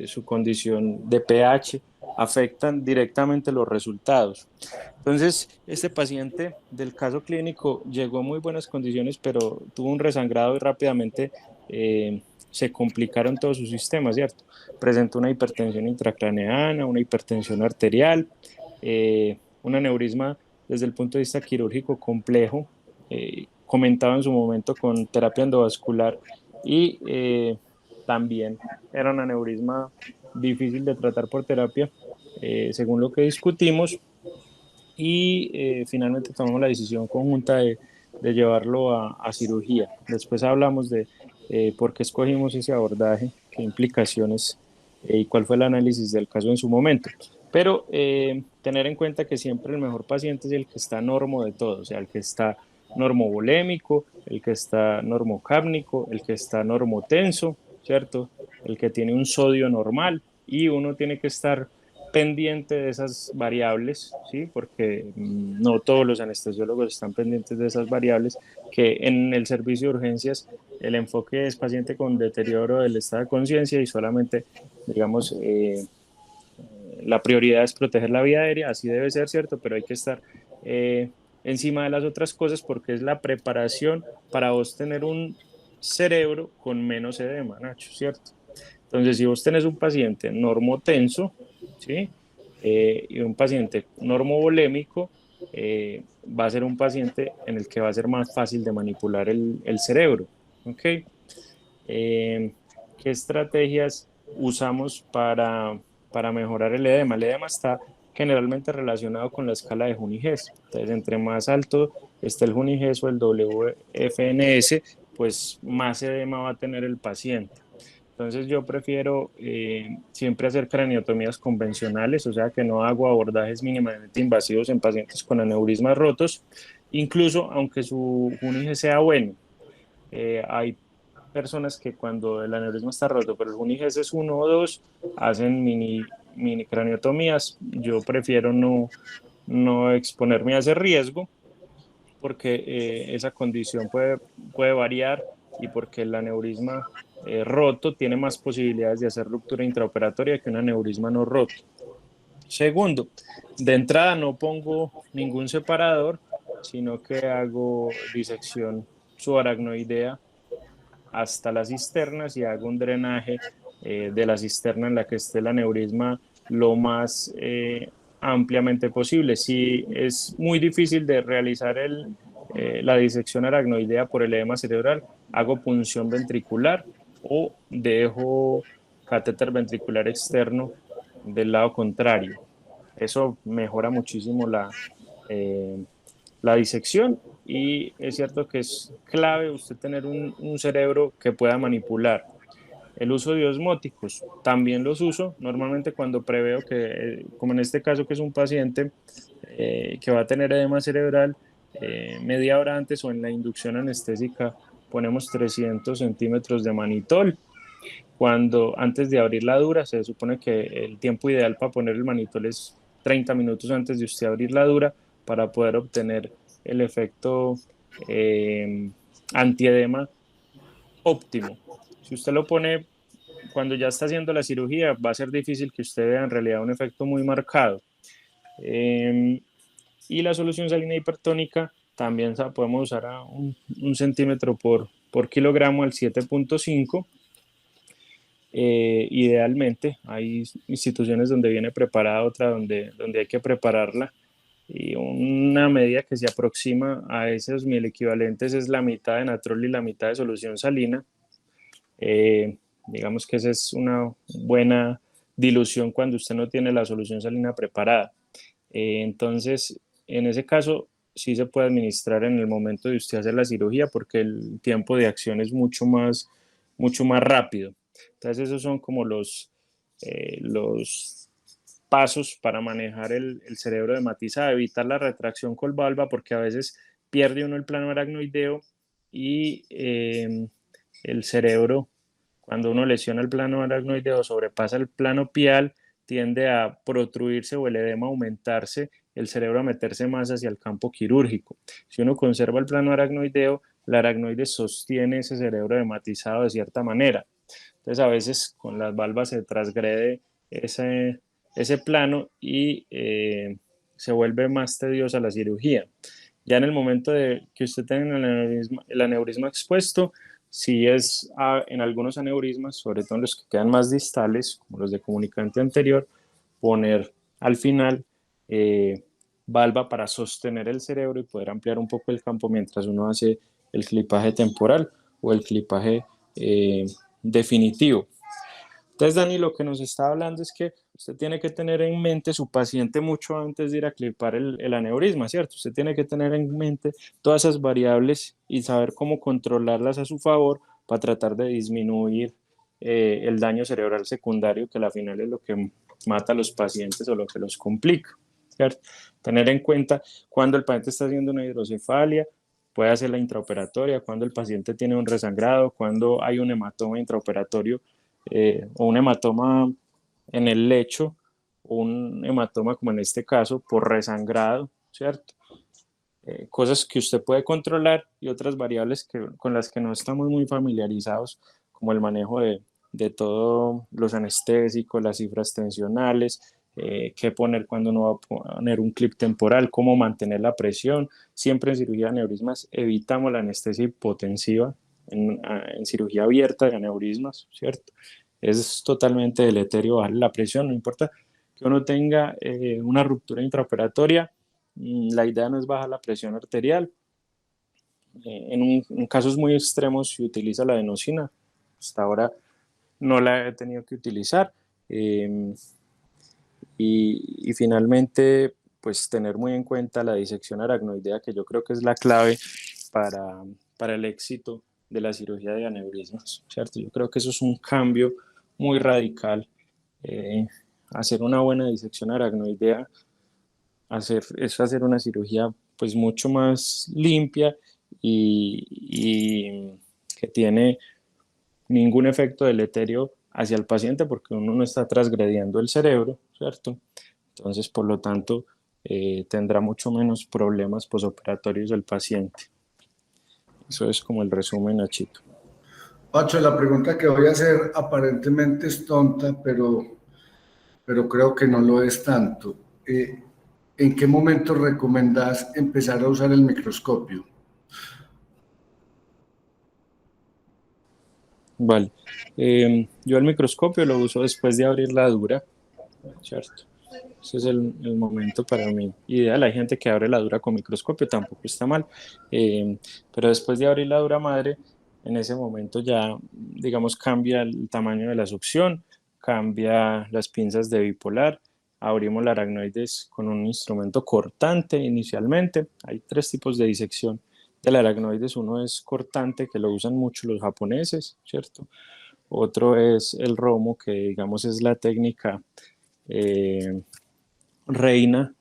su condición de pH, afectan directamente los resultados. Entonces, este paciente del caso clínico llegó en muy buenas condiciones, pero tuvo un resangrado y rápidamente se complicaron todos sus sistemas, ¿cierto? Presentó una hipertensión intracraneana, una hipertensión arterial, un aneurisma desde el punto de vista quirúrgico complejo, comentaba en su momento con terapia endovascular y también era un aneurisma difícil de tratar por terapia, según lo que discutimos, y finalmente tomamos la decisión conjunta de llevarlo a cirugía. Después hablamos de por qué escogimos ese abordaje, qué implicaciones y cuál fue el análisis del caso en su momento. Pero tener en cuenta que siempre el mejor paciente es el que está normo de todo, o sea, el que está normovolémico, el que está normocápnico, el que está normotenso, ¿cierto? El que tiene un sodio normal, y uno tiene que estar pendiente de esas variables, ¿sí? Porque no todos los anestesiólogos están pendientes de esas variables, que en el servicio de urgencias el enfoque es paciente con deterioro del estado de conciencia y solamente, digamos, la prioridad es proteger la vía aérea, así debe ser, ¿cierto? Pero hay que estar encima de las otras cosas porque es la preparación para vos tener un cerebro con menos edema, Nacho, ¿cierto? Entonces, si vos tenés un paciente normotenso, ¿sí? Y un paciente normovolémico, va a ser un paciente en el que va a ser más fácil de manipular el cerebro, ¿ok? ¿Qué estrategias usamos para mejorar el edema? El edema está generalmente relacionado con la escala de Juni-Hess. Entonces, entre más alto esté el Juni-Hess o el WFNS, pues más edema va a tener el paciente. Entonces yo prefiero siempre hacer craniotomías convencionales, o sea que no hago abordajes mínimamente invasivos en pacientes con aneurismas rotos, incluso aunque su Juni sea bueno. Hay personas que cuando el aneurisma está roto, pero el Juni es 1 o 2, hacen mini craniotomías. Yo prefiero no exponerme a ese riesgo, porque esa condición puede variar y porque el aneurisma roto tiene más posibilidades de hacer ruptura intraoperatoria que un aneurisma no roto. Segundo, de entrada no pongo ningún separador, sino que hago disección subaracnoidea hasta las cisternas y hago un drenaje de la cisterna en la que esté el aneurisma lo más ampliamente posible. Si es muy difícil de realizar la disección aracnoidea por el edema cerebral, hago punción ventricular o dejo catéter ventricular externo del lado contrario. Eso mejora muchísimo eh, la disección y es cierto que es clave usted tener un cerebro que pueda manipular. El uso de osmóticos, también los uso normalmente cuando preveo que, como en este caso que es un paciente que va a tener edema cerebral, media hora antes o en la inducción anestésica ponemos 300 centímetros de manitol. Cuando antes de abrir la dura, se supone que el tiempo ideal para poner el manitol es 30 minutos antes de usted abrir la dura para poder obtener el efecto antiedema óptimo. Si usted lo pone cuando ya está haciendo la cirugía, va a ser difícil que usted vea en realidad un efecto muy marcado. Y la solución salina hipertónica también podemos usar a un centímetro por kilogramo al 7.5. Idealmente, hay instituciones donde viene preparada, otra donde hay que prepararla. Y una medida que se aproxima a esos mil equivalentes es la mitad de natrol y la mitad de solución salina. Digamos que esa es una buena dilución cuando usted no tiene la solución salina preparada. Entonces, en ese caso, sí se puede administrar en el momento de usted hacer la cirugía porque el tiempo de acción es mucho más rápido. Entonces, esos son como los pasos para manejar el cerebro hematizado, evitar la retracción colvalva porque a veces pierde uno el plano aracnoideo y el cerebro, cuando uno lesiona el plano aracnoideo, sobrepasa el plano pial, tiende a protruirse o el edema a aumentarse, el cerebro a meterse más hacia el campo quirúrgico. Si uno conserva el plano aracnoideo, la aracnoide sostiene ese cerebro hematizado de cierta manera. Entonces a veces con las valvas se transgrede ese plano y se vuelve más tediosa la cirugía. Ya en el momento de que usted tenga el aneurisma expuesto, si es en algunos aneurismas, sobre todo en los que quedan más distales, como los de comunicante anterior, poner al final valva para sostener el cerebro y poder ampliar un poco el campo mientras uno hace el clipaje temporal o el clipaje definitivo. Entonces, Dani, lo que nos está hablando es que usted tiene que tener en mente su paciente mucho antes de ir a clipar el aneurisma, ¿cierto? Usted tiene que tener en mente todas esas variables y saber cómo controlarlas a su favor para tratar de disminuir el daño cerebral secundario, que al final es lo que mata a los pacientes o lo que los complica, ¿cierto? Tener en cuenta cuando el paciente está haciendo una hidrocefalia, puede hacer la intraoperatoria, cuando el paciente tiene un resangrado, cuando hay un hematoma intraoperatorio o un hematoma en el lecho, o un hematoma como en este caso por resangrado, ¿cierto? Cosas que usted puede controlar y otras variables con las que no estamos muy familiarizados, como el manejo de todos los anestésicos, las cifras tensionales, qué poner cuando uno va a poner un clip temporal, cómo mantener la presión. Siempre en cirugía de aneurismas evitamos la anestesia hipotensiva en cirugía abierta de aneurismas, ¿cierto? Es totalmente deleterio bajar la presión, no importa que uno tenga una ruptura intraoperatoria, la idea no es bajar la presión arterial. En casos muy extremos se utiliza la adenosina, hasta ahora no la he tenido que utilizar. Y finalmente, pues tener muy en cuenta la disección aracnoidea, que yo creo que es la clave para el éxito de la cirugía de aneurismas, ¿cierto? Yo creo que eso es un cambio muy radical. Hacer una buena disección aracnoidea es hacer una cirugía pues mucho más limpia y que tiene ningún efecto deleterio hacia el paciente porque uno no está transgrediendo el cerebro, ¿cierto? Entonces, por lo tanto, tendrá mucho menos problemas posoperatorios del paciente. Eso es como el resumen, Nachito. Pacho, la pregunta que voy a hacer aparentemente es tonta, pero creo que no lo es tanto. ¿En qué momento recomendás empezar a usar el microscopio? Vale. Yo el microscopio lo uso después de abrir la dura, ¿cierto? Ese es el momento para mí ideal. Hay gente que abre la dura con microscopio, tampoco está mal. Pero después de abrir la dura madre, en ese momento ya, digamos, cambia el tamaño de la succión, cambia las pinzas de bipolar, abrimos la aracnoides con un instrumento cortante inicialmente. Hay tres tipos de disección del aracnoides. Uno es cortante, que lo usan mucho los japoneses, ¿cierto? Otro es el romo, que digamos es la técnica eh, reina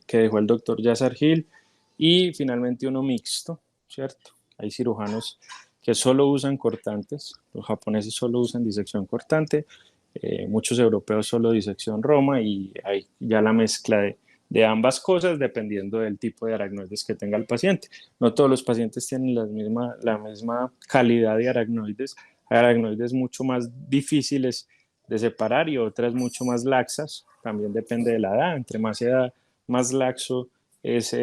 que dejó el doctor Yasar Hill, y finalmente uno mixto, ¿cierto? Hay cirujanos que solo usan cortantes, los japoneses solo usan disección cortante, muchos europeos solo disección roma, y hay ya la mezcla de ambas cosas dependiendo del tipo de aracnoides que tenga el paciente. No todos los pacientes tienen la misma calidad de aracnoides. Hay aracnoides mucho más difíciles de separar y otras mucho más laxas. También depende de la edad. Entre más edad, más laxo es,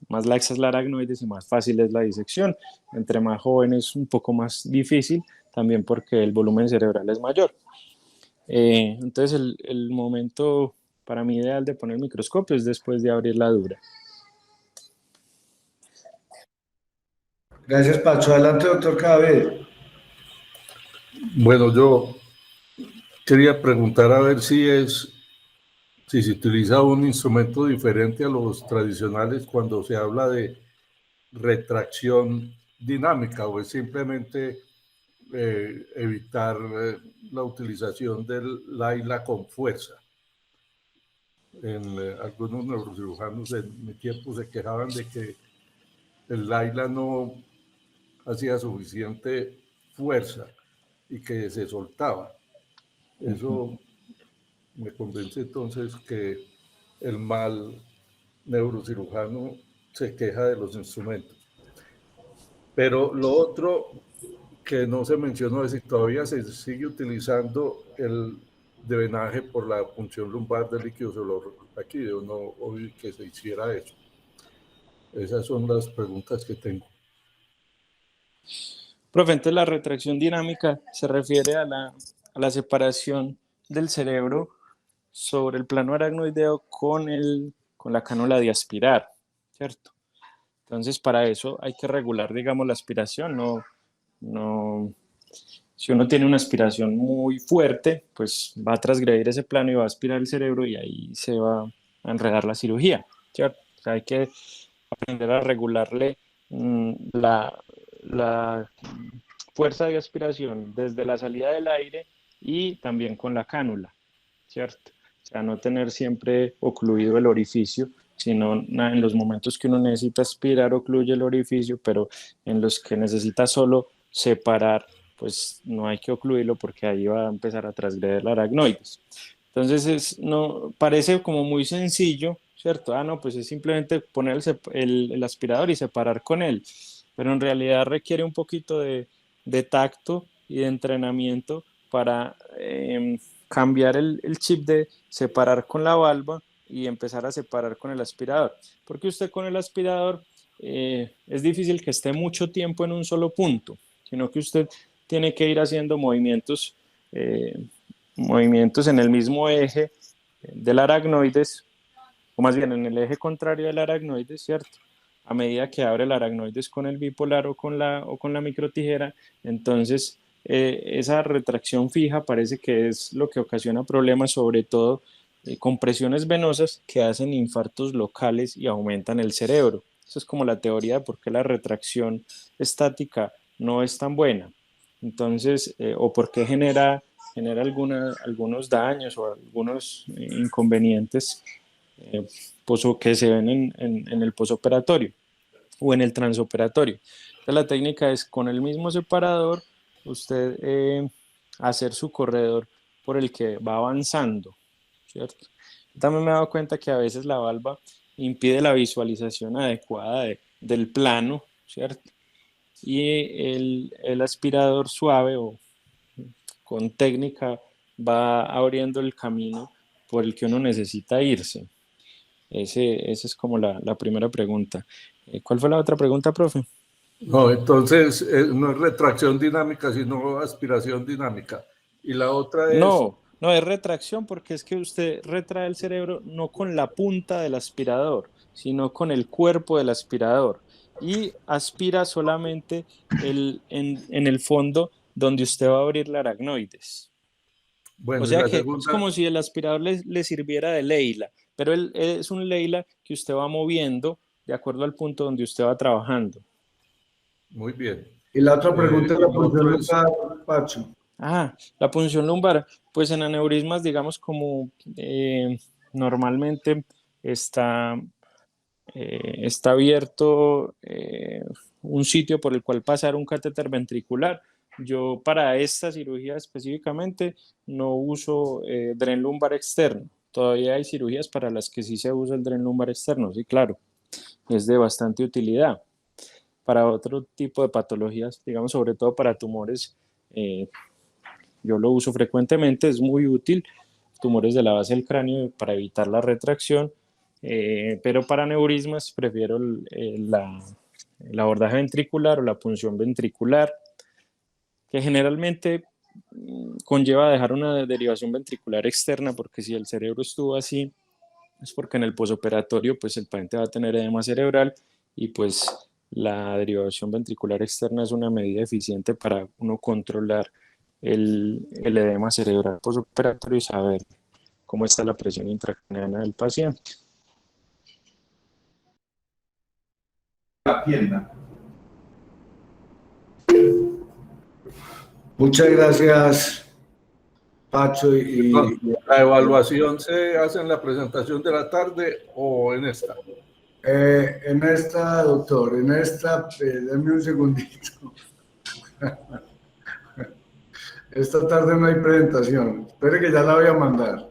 más laxa es la aracnoides y más fácil es la disección. Entre más joven es un poco más difícil, también porque el volumen cerebral es mayor. Entonces el momento para mí ideal de poner microscopio es después de abrir la dura. Gracias, Pacho. Adelante, doctor Cabello. Bueno, yo quería preguntar a ver si se utiliza un instrumento diferente a los tradicionales cuando se habla de retracción dinámica, o es simplemente evitar la utilización del LAILA con fuerza. Algunos neurocirujanos en mi tiempo se quejaban de que el LAILA no hacía suficiente fuerza y que se soltaba. Eso me convence entonces que el mal neurocirujano se queja de los instrumentos. Pero lo otro que no se mencionó es si todavía se sigue utilizando el drenaje por la punción lumbar del líquido cerebroraquídeo, no oí que se hiciera eso. Esas son las preguntas que tengo. Profe, entonces la retracción dinámica se refiere a la separación del cerebro sobre el plano aracnoideo con la cánula de aspirar, ¿cierto? Entonces, para eso hay que regular, digamos, la aspiración. Si uno tiene una aspiración muy fuerte, pues va a transgredir ese plano y va a aspirar el cerebro, y ahí se va a enredar la cirugía, ¿cierto? O sea, hay que aprender a regularle la fuerza de aspiración desde la salida del aire y también con la cánula, ¿cierto? O sea, no tener siempre ocluido el orificio, sino en los momentos que uno necesita aspirar ocluye el orificio, pero en los que necesita solo separar, pues no hay que ocluirlo porque ahí va a empezar a transgredir la aracnoides. Entonces, no, parece como muy sencillo, ¿cierto? No, pues es simplemente poner el aspirador y separar con él, pero en realidad requiere un poquito de tacto y de entrenamiento para cambiar el chip de separar con la valva y empezar a separar con el aspirador. Porque usted con el aspirador es difícil que esté mucho tiempo en un solo punto, sino que usted tiene que ir haciendo movimientos en el mismo eje del aracnoides, o más bien en el eje contrario del aracnoides, ¿cierto? A medida que abre el aracnoides con el bipolar o con la microtijera, entonces esa retracción fija parece que es lo que ocasiona problemas, sobre todo compresiones venosas que hacen infartos locales y aumentan el cerebro. Eso es como la teoría de por qué la retracción estática no es tan buena. Entonces, o por qué genera algunos daños o algunos inconvenientes que se ven en el posoperatorio o en el transoperatorio. Entonces, la técnica es con el mismo separador usted hacer su corredor por el que va avanzando, ¿cierto? También me he dado cuenta que a veces la valva impide la visualización adecuada del plano, ¿cierto? Y el aspirador suave o con técnica va abriendo el camino por el que uno necesita irse. Esa es como la primera pregunta. ¿Cuál fue la otra pregunta, profe? No, entonces no es retracción dinámica, sino aspiración dinámica. Y la otra es... No, es retracción porque es que usted retrae el cerebro no con la punta del aspirador, sino con el cuerpo del aspirador. Y aspira solamente en el fondo donde usted va a abrir la aracnoides. Bueno, O y sea la que es segunda... como si el aspirador le sirviera de leila, pero es un leila que usted va moviendo de acuerdo al punto donde usted va trabajando. Muy bien. Y la otra pregunta es la Y lo punción otro es... lumbar, Pacho. La punción lumbar, pues en aneurismas, digamos, como normalmente está, está abierto un sitio por el cual pasar un catéter ventricular. Yo para esta cirugía específicamente no uso dren lumbar externo. Todavía hay cirugías para las que sí se usa el dren lumbar externo, sí, claro, es de bastante utilidad. Para otro tipo de patologías, digamos, sobre todo para tumores, yo lo uso frecuentemente, es muy útil, tumores de la base del cráneo para evitar la retracción, pero para aneurismas prefiero el abordaje ventricular o la punción ventricular, que generalmente conlleva dejar una derivación ventricular externa, porque si el cerebro estuvo así, es porque en el posoperatorio pues el paciente va a tener edema cerebral y pues la derivación ventricular externa es una medida eficiente para uno controlar el edema cerebral posoperatorio y saber cómo está la presión intracraneana del paciente. La pierna. Muchas gracias, Pacho. ¿La evaluación se hace en la presentación de la tarde o en esta? En esta, doctor, en esta, denme un segundito. Esta tarde no hay presentación. Espere que ya la voy a mandar.